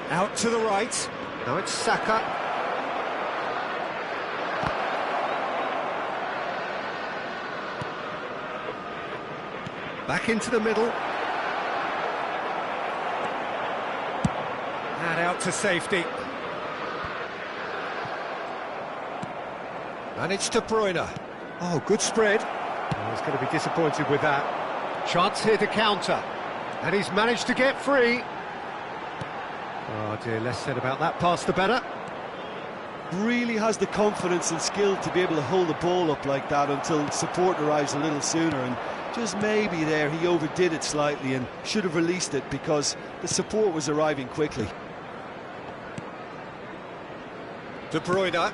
Out to the right. Now it's Saka. Back into the middle. And out to safety. And it's De Bruyne. Oh, good spread. Oh, he's going to be disappointed with that. Chance here to counter. And he's managed to get free. dear, less said about that pass the better. Really has the confidence and skill to be able to hold the ball up like that until support arrives a little sooner, and just maybe there he overdid it slightly and should have released it because the support was arriving quickly. De Bruyne.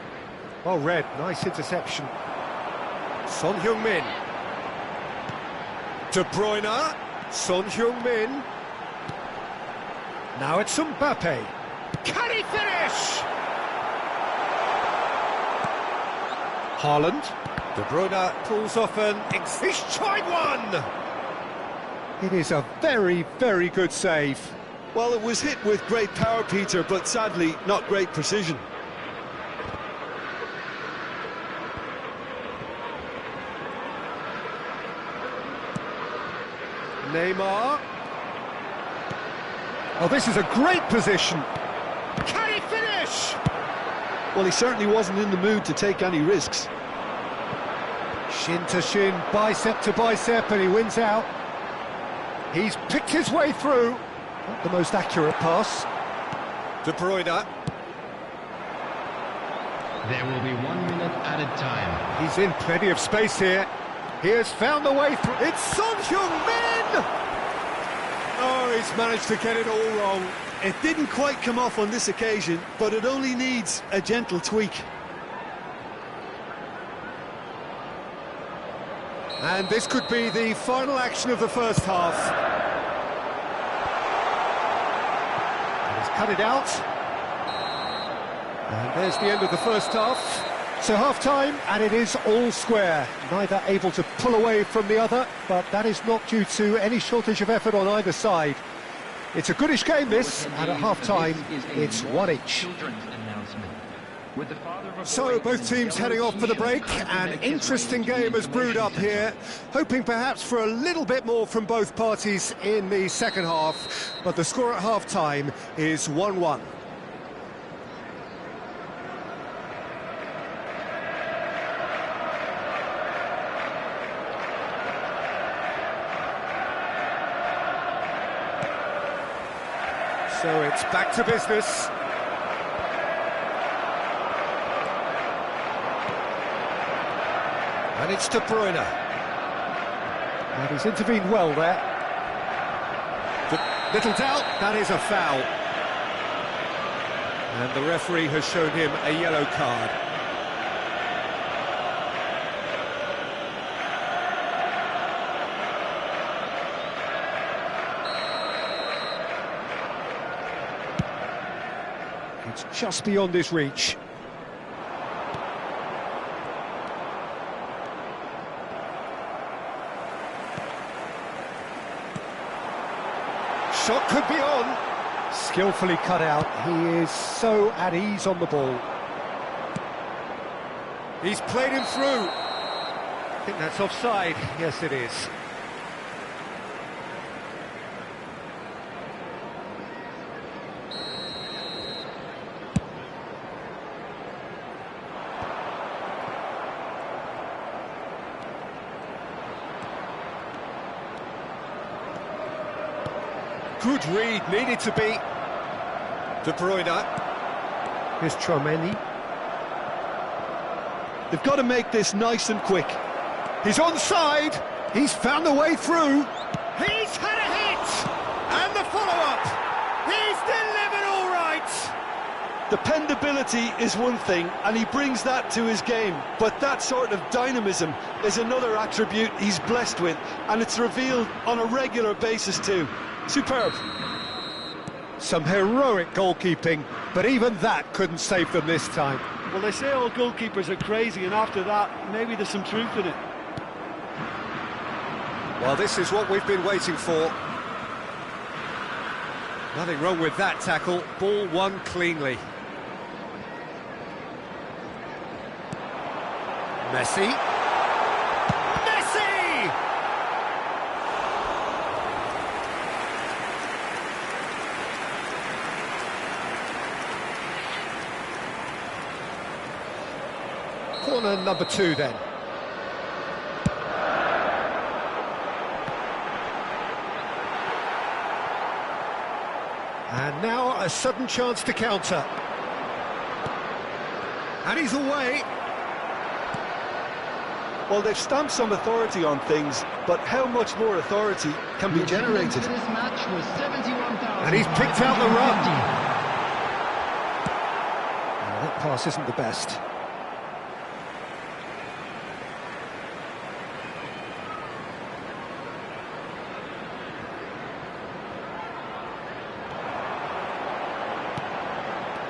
Well read, nice interception. Son Heung-min. De Bruyne. Son Heung-min. Now it's Mbappe. Can he finish? Haaland. De Bruyne pulls off an... He's tried one! It is a very, very good save. Well, it was hit with great power, Peter, but sadly not great precision. Neymar. Oh, this is a great position. Can he finish? Well, he certainly wasn't in the mood to take any risks. Shin to shin, bicep to bicep, and he wins out. He's picked his way through. Not the most accurate pass. De Bruyne. There will be 1 minute added time. He's in plenty of space here. He has found the way through. It's Son Heung-min! Oh, he's managed to get it all wrong. It didn't quite come off on this occasion, but it only needs a gentle tweak. And this could be the final action of the first half. And he's cut it out. And there's the end of the first half. So half-time, and it is all square. Neither able to pull away from the other, but that is not due to any shortage of effort on either side. It's a goodish game, this, and at half-time, it's one each. So both teams heading off for the break. An interesting game has brewed up here, hoping perhaps for a little bit more from both parties in the second half, but the score at half-time is 1-1. So it's back to business. And it's De Bruyne. And he's intervened well there. Little doubt, that is a foul. And the referee has shown him a yellow card. It's just beyond his reach. Shot could be on. Skillfully cut out. He is so at ease on the ball. He's played him through. I think that's offside. Yes, it is. Good read, needed to be. De Bruyne. Here's Tchouaméni. They've got to make this nice and quick. He's onside. He's found a way through. He's had a hit. And the follow-up. He's delivered all right. Dependability is one thing, and he brings that to his game, but that sort of dynamism is another attribute he's blessed with, and it's revealed on a regular basis too. Superb. Some heroic goalkeeping, but even that couldn't save them this time. Well, they say all goalkeepers are crazy, and after that, maybe there's some truth in it. Well, this is what we've been waiting for. Nothing wrong with that tackle. Ball won cleanly. Messi. Messi! Corner number 2 then. And now a sudden chance to counter. And he's away. Well, they've stamped some authority on things, but how much more authority can be generated? This match was 71,000. And he's picked out the run. Oh, that pass isn't the best.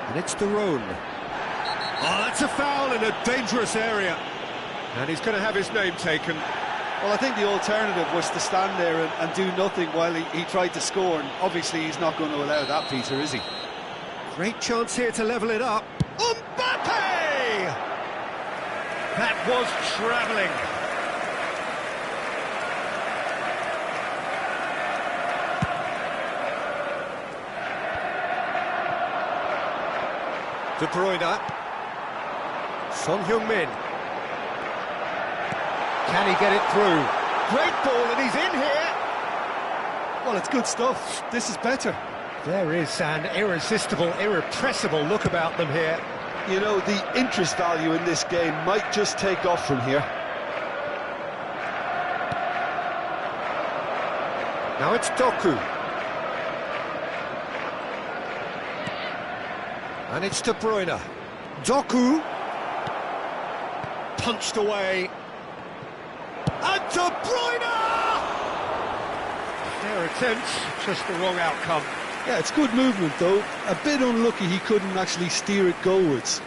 And it's Daron. Oh, that's a foul in a dangerous area. And he's going to have his name taken. Well, I think the alternative was to stand there and do nothing while he tried to score, and obviously he's not going to allow that, Peter, is he? Great chance here to level it up. Mbappe! That was travelling. De Bruyne. Son Heung-min. Can he get it through? Great ball, and he's in here. Well, it's good stuff. This is better. There is an irresistible, irrepressible look about them here. You know, the interest value in this game might just take off from here. Now it's Doku. And it's De Bruyne. Doku. Punched away. And De Bruyne! Their attempt, just the wrong outcome. Yeah, it's good movement, though. A bit unlucky he couldn't actually steer it goalwards.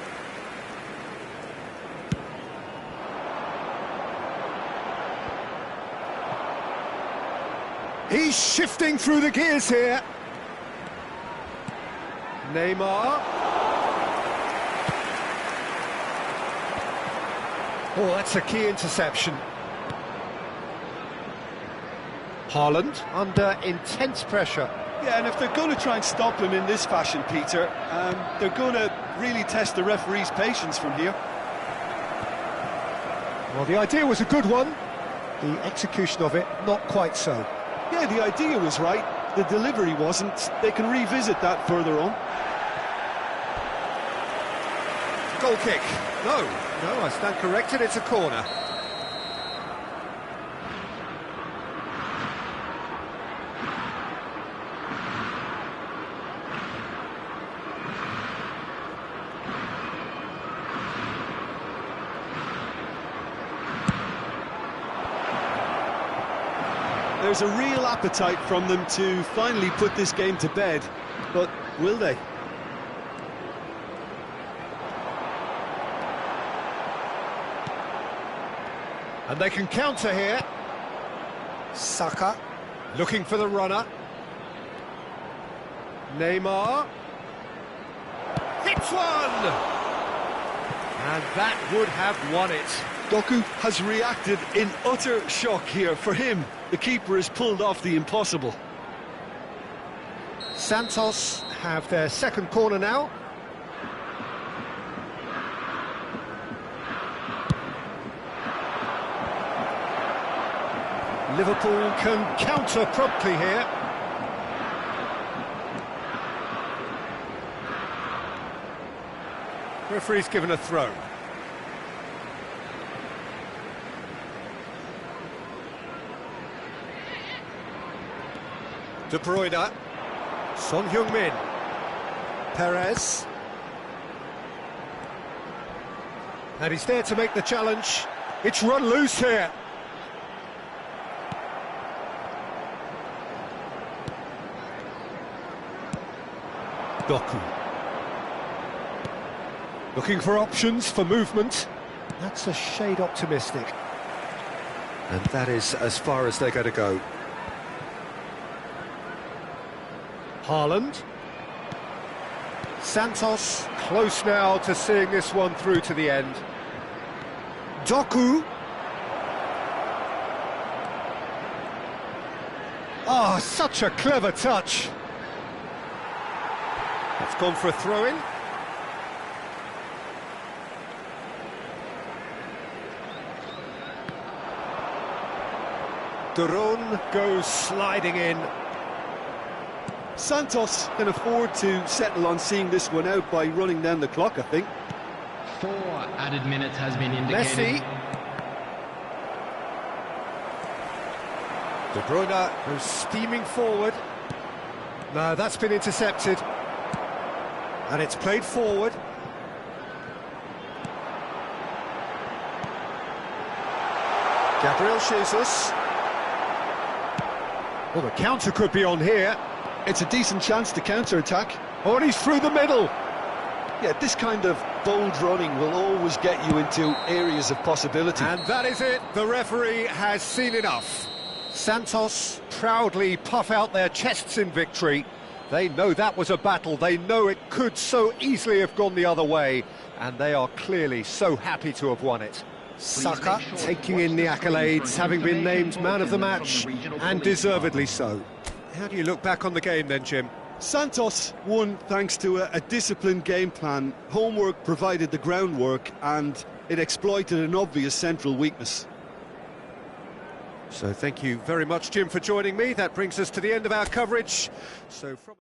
He's shifting through the gears here. Neymar. Oh, that's a key interception. Haaland under intense pressure. Yeah, and if they're going to try and stop him in this fashion, Peter, they're going to really test the referee's patience from here. Well, the idea was a good one. The execution of it, not quite so. Yeah, the idea was right. The delivery wasn't. They can revisit that further on. Goal kick. No, I stand corrected, it's a corner. There's a real appetite from them to finally put this game to bed, but will they? And they can counter here. Saka looking for the runner. Neymar hits one! And that would have won it. Doku has reacted in utter shock here. For him, the keeper has pulled off the impossible. Santos have their second corner now. Liverpool can counter promptly here. Referee's given a throw. De Bruyne. Son Heung-min. Perez. And he's there to make the challenge. It's run loose here. Doku. Looking for options for movement. That's a shade optimistic. And that is as far as they're going to go. Haaland. Santos close now to seeing this one through to the end. Doku. Oh, such a clever touch. It's gone for a throw-in. Daron goes sliding in. Santos can afford to settle on seeing this one out by running down the clock, I think. 4 added minutes has been indicated. Messi. De Bruyne goes steaming forward. No, that's been intercepted. And it's played forward. Gabriel Jesus. Well, the counter could be on here. It's a decent chance to counter-attack. Oh, and he's through the middle. Yeah, this kind of bold running will always get you into areas of possibility. And that is it. The referee has seen enough. Santos proudly puff out their chests in victory. They know that was a battle. They know it could so easily have gone the other way. And they are clearly so happy to have won it. Saka taking in the accolades, having been named man of the match, and deservedly so. How do you look back on the game then, Jim? Santos won thanks to a disciplined game plan. Homework provided the groundwork, and it exploited an obvious central weakness. So thank you very much, Jim, for joining me. That brings us to the end of our coverage. So from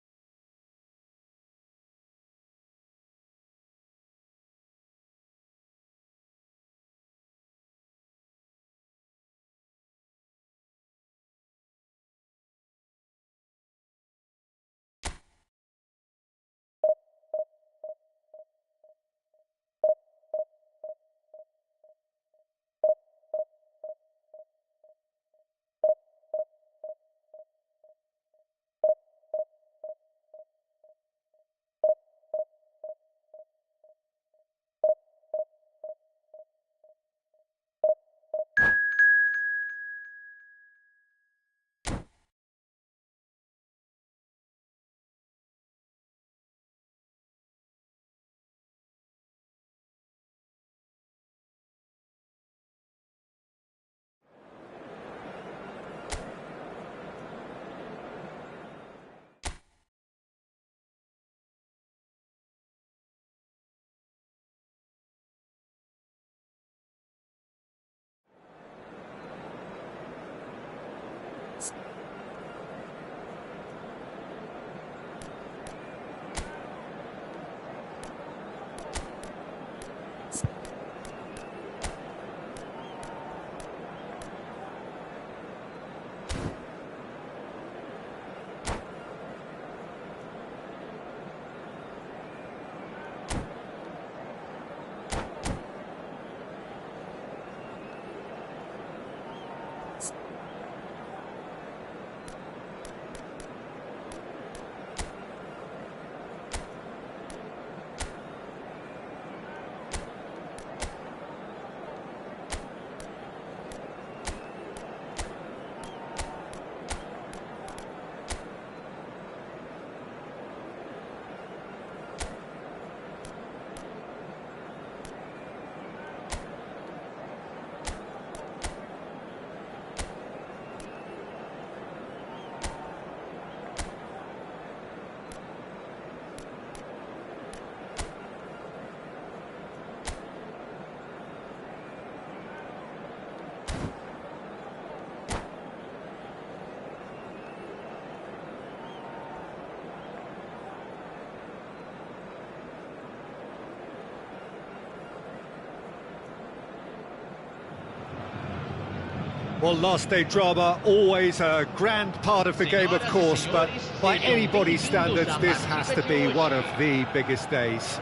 well, last day drama, always a grand part of the game, of course, but by anybody's standards, this has to be one of the biggest days.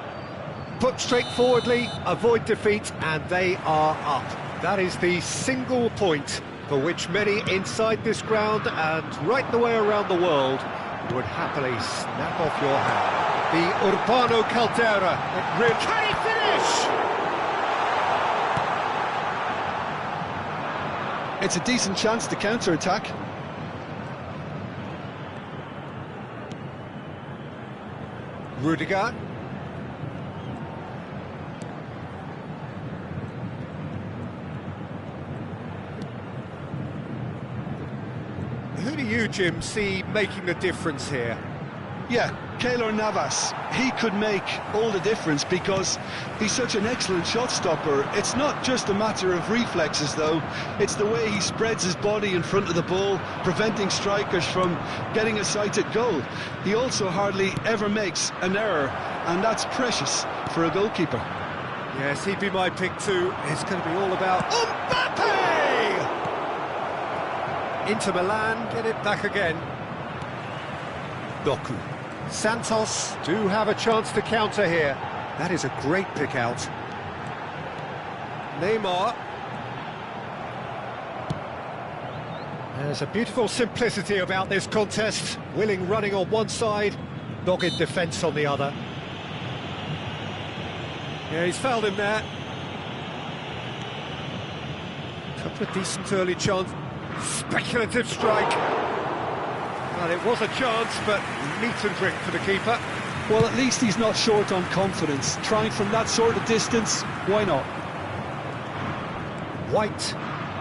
Put straightforwardly, avoid defeat, and they are up. That is the single point for which many inside this ground and right the way around the world would happily snap off your hand. The Urbano Caldera, can he finish? It's a decent chance to counter-attack. Rudiger. Who do you, Jim, see making the difference here? Yeah, Keylor Navas, he could make all the difference because he's such an excellent shot stopper. It's not just a matter of reflexes though, it's the way he spreads his body in front of the ball, preventing strikers from getting a sighted goal. He also hardly ever makes an error, and that's precious for a goalkeeper. Yes, he'd be my pick too. It's going to be all about Mbappe! Inter Milan get it back again. Doku. Santos do have a chance to counter here. That is a great pick out. Neymar. There's a beautiful simplicity about this contest. Willing running on one side, dogged defence on the other. Yeah, he's fouled him there. Couple of decent early chance. Speculative strike. Well, it was a chance, but meat and drink for the keeper. Well, at least he's not short on confidence. Trying from that sort of distance, why not? White.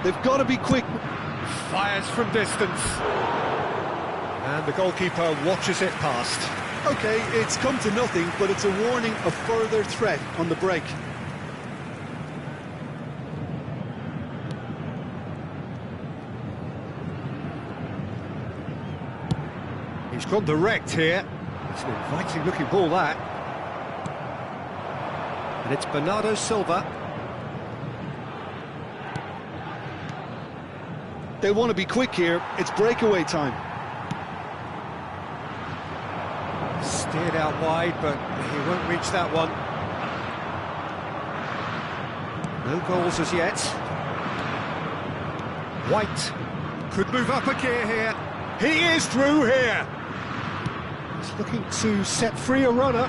They've got to be quick. Fires from distance. And the goalkeeper watches it past. OK, it's come to nothing, but it's a warning of further threat on the break. He's gone direct here. It's an inviting looking ball, that. And it's Bernardo Silva. They want to be quick here. It's breakaway time. Steered out wide, but he won't reach that one. No goals as yet. White could move up a gear here. He is through here. He's looking to set free a runner.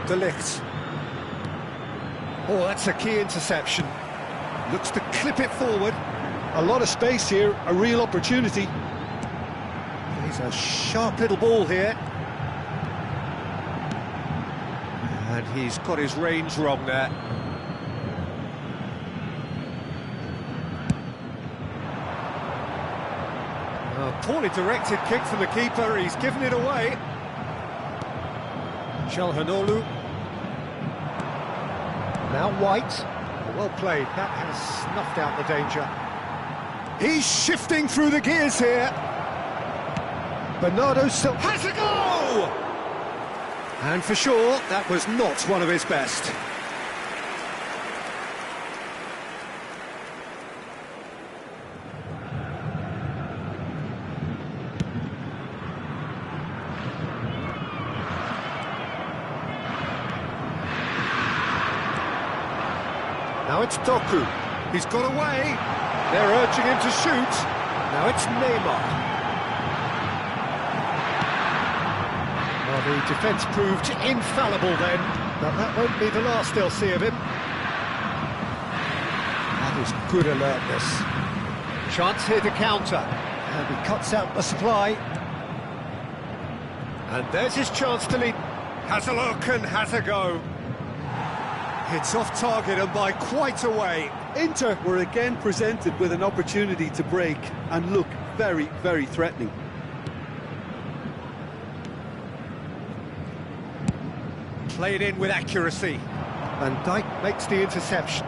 De Ligt. Oh, that's a key interception. Looks to clip it forward. A lot of space here, a real opportunity. He's a sharp little ball here. And he's got his range wrong there. A poorly directed kick from the keeper, he's given it away. Calhanoglu. Now White. Well played, that has snuffed out the danger. He's shifting through the gears here. Bernardo Silva has a goal! And for sure, that was not one of his best. Now it's Doku. He's got away. They're urging him to shoot. Now it's Neymar. Well, the defence proved infallible then, but that won't be the last they'll see of him. That is good alertness. Chance here to counter. And he cuts out the supply. And there's his chance to lead. Has a look and has a go. It's off target and by quite a way. Inter were again presented with an opportunity to break and look very, very threatening. Played in with accuracy. Van Dijk makes the interception.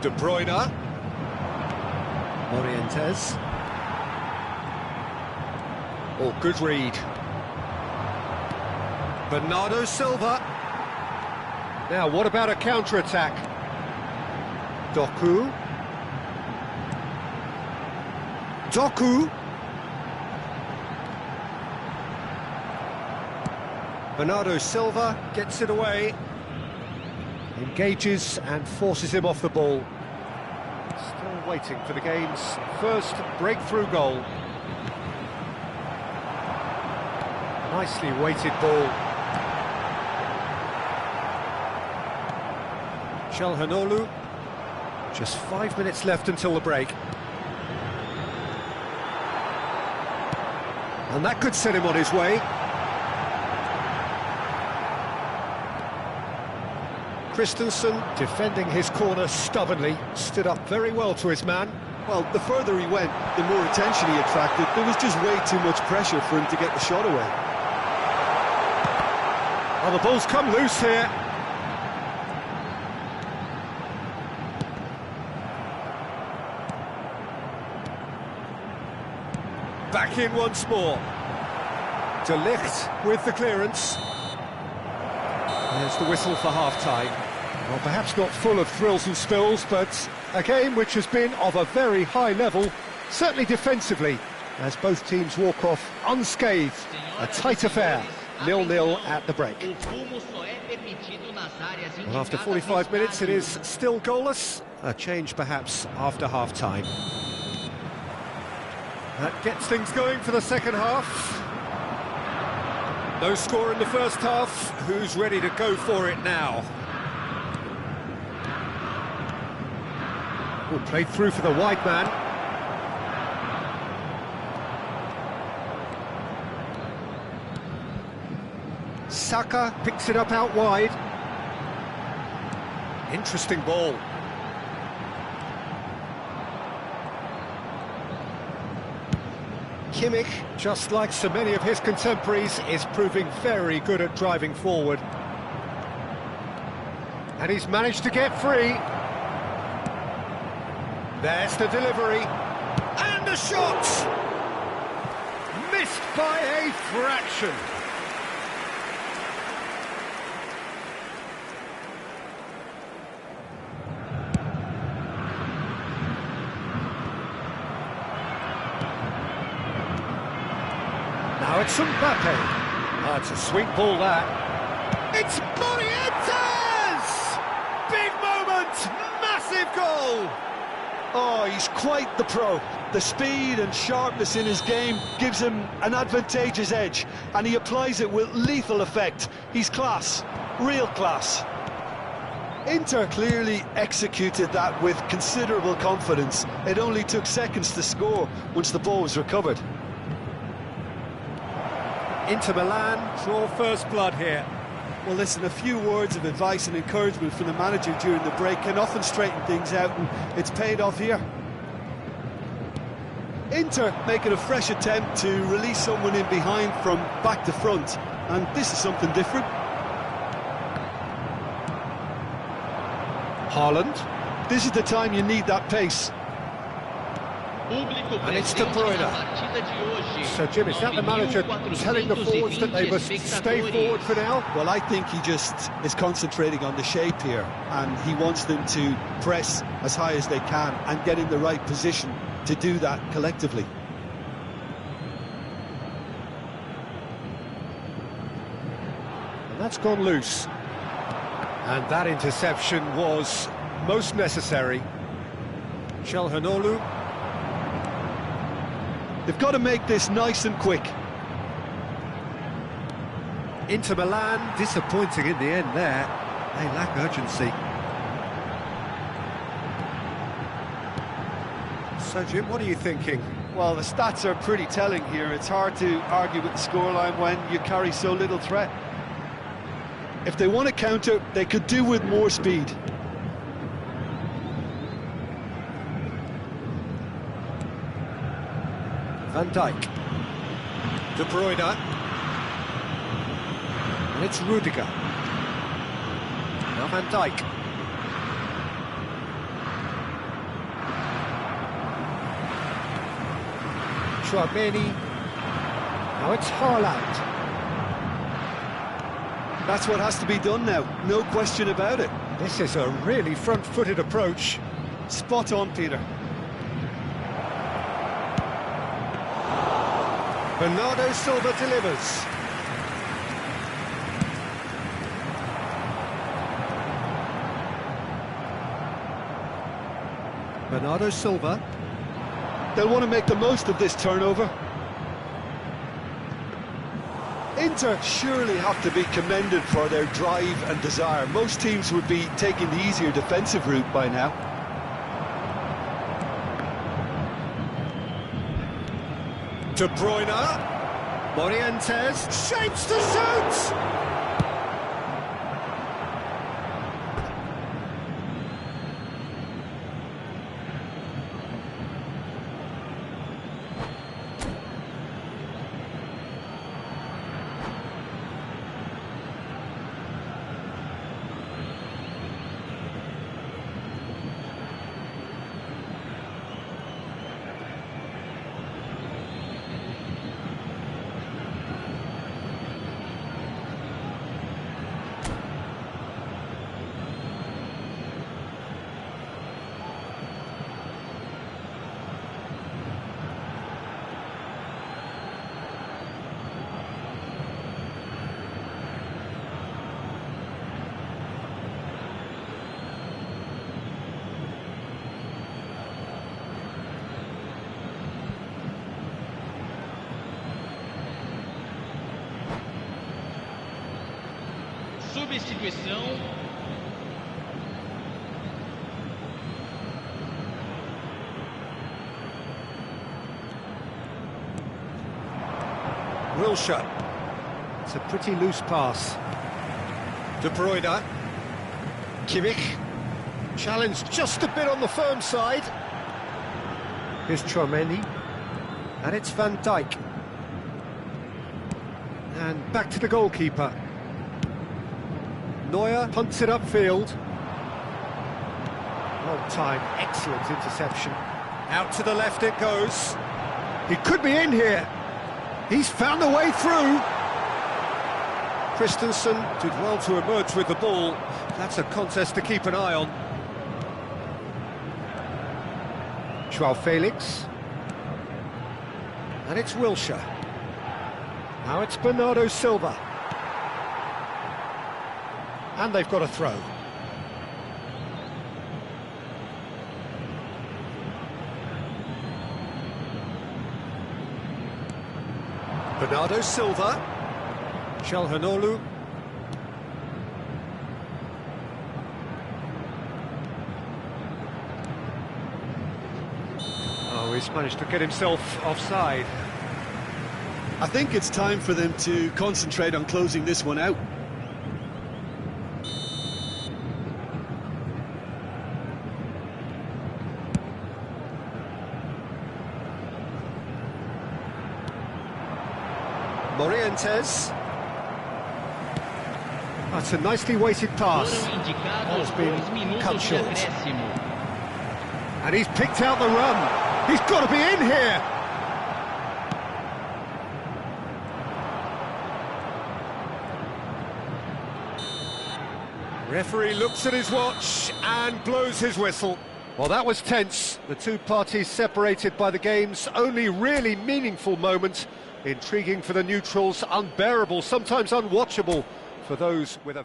De Bruyne. Morientes. Oh, good read. Bernardo Silva. Now, what about a counter-attack? Doku. Doku. Bernardo Silva gets it away. Engages and forces him off the ball. Still waiting for the game's first breakthrough goal. Nicely weighted ball. Calhanoglu. Just 5 minutes left until the break. And that could set him on his way. Christensen defending his corner stubbornly, stood up very well to his man. Well, the further he went, the more attention he attracted. There was just way too much pressure for him to get the shot away. Well, the ball's come loose here. Back in once more. De Ligt with the clearance. There's the whistle for half-time. Well, perhaps not full of thrills and spills, but a game which has been of a very high level, certainly defensively, as both teams walk off unscathed. A tight affair, 0-0 at the break. Well, after 45 minutes, it is still goalless. A change perhaps after half-time. That gets things going for the second half. No score in the first half. Who's ready to go for it now? Oh, played through for the wide man. Saka picks it up out wide. Interesting ball. Kimmich, just like so many of his contemporaries, is proving very good at driving forward. And he's managed to get free. There's the delivery. And the shot! Missed by a fraction. Now it's Mbappe. That's a sweet ball, that. It's Morientes! Big moment! Massive goal! Oh, he's quite the pro. The speed and sharpness in his game gives him an advantageous edge, and he applies it with lethal effect. He's class, real class. Inter clearly executed that with considerable confidence. It only took seconds to score once the ball was recovered. Inter Milan draw first blood here. Well, listen, a few words of advice and encouragement from the manager during the break can often straighten things out, and it's paid off here. Inter making a fresh attempt to release someone in behind from back to front, and this is something different. Haaland. This is the time you need that pace. And it's De Bruyne. So, Jim, is that the manager telling the forwards that they must stay forward for now? Well, I think he just is concentrating on the shape here, and he wants them to press as high as they can and get in the right position to do that collectively. And that's gone loose. And that interception was most necessary. Calhanoglu. They've got to make this nice and quick. Inter Milan, disappointing in the end there. They lack urgency. So, Jim, what are you thinking? Well, the stats are pretty telling here. It's hard to argue with the scoreline when you carry so little threat. If they want to counter, they could do with more speed. Van Dijk. De Bruyne. And it's Rudiger. Now Van Dijk. Chouameni. Now it's Haaland. That's what has to be done now, no question about it. This is a really front-footed approach. Spot on, Peter. Bernardo Silva delivers. Bernardo Silva. They'll want to make the most of this turnover. Inter surely have to be commended for their drive and desire. Most teams would be taking the easier defensive route by now. De Bruyne. Morientes shapes to shoot! substituição. Wilshere. It's a pretty loose pass. De Bruyne. Kimmich. Challenged just a bit on the firm side. Here's Chouameni. And it's Van Dijk. And back to the goalkeeper. Neuer punts it upfield. Long time, excellent interception. Out to the left it goes. He could be in here. He's found a way through. Christensen did well to emerge with the ball. That's a contest to keep an eye on. Joao Felix. And it's Wilshere. Now it's Bernardo Silva. And they've got a throw. Bernardo Silva. Calhanoglu. Oh, he's managed to get himself offside. I think it's time for them to concentrate on closing this one out. Morientes. That's a nicely weighted pass. Has been cut short. And he's picked out the run. He's got to be in here. Referee looks at his watch and blows his whistle. Well, that was tense. The two parties separated by the game's only really meaningful moment. Intriguing for the neutrals, unbearable, sometimes unwatchable for those with a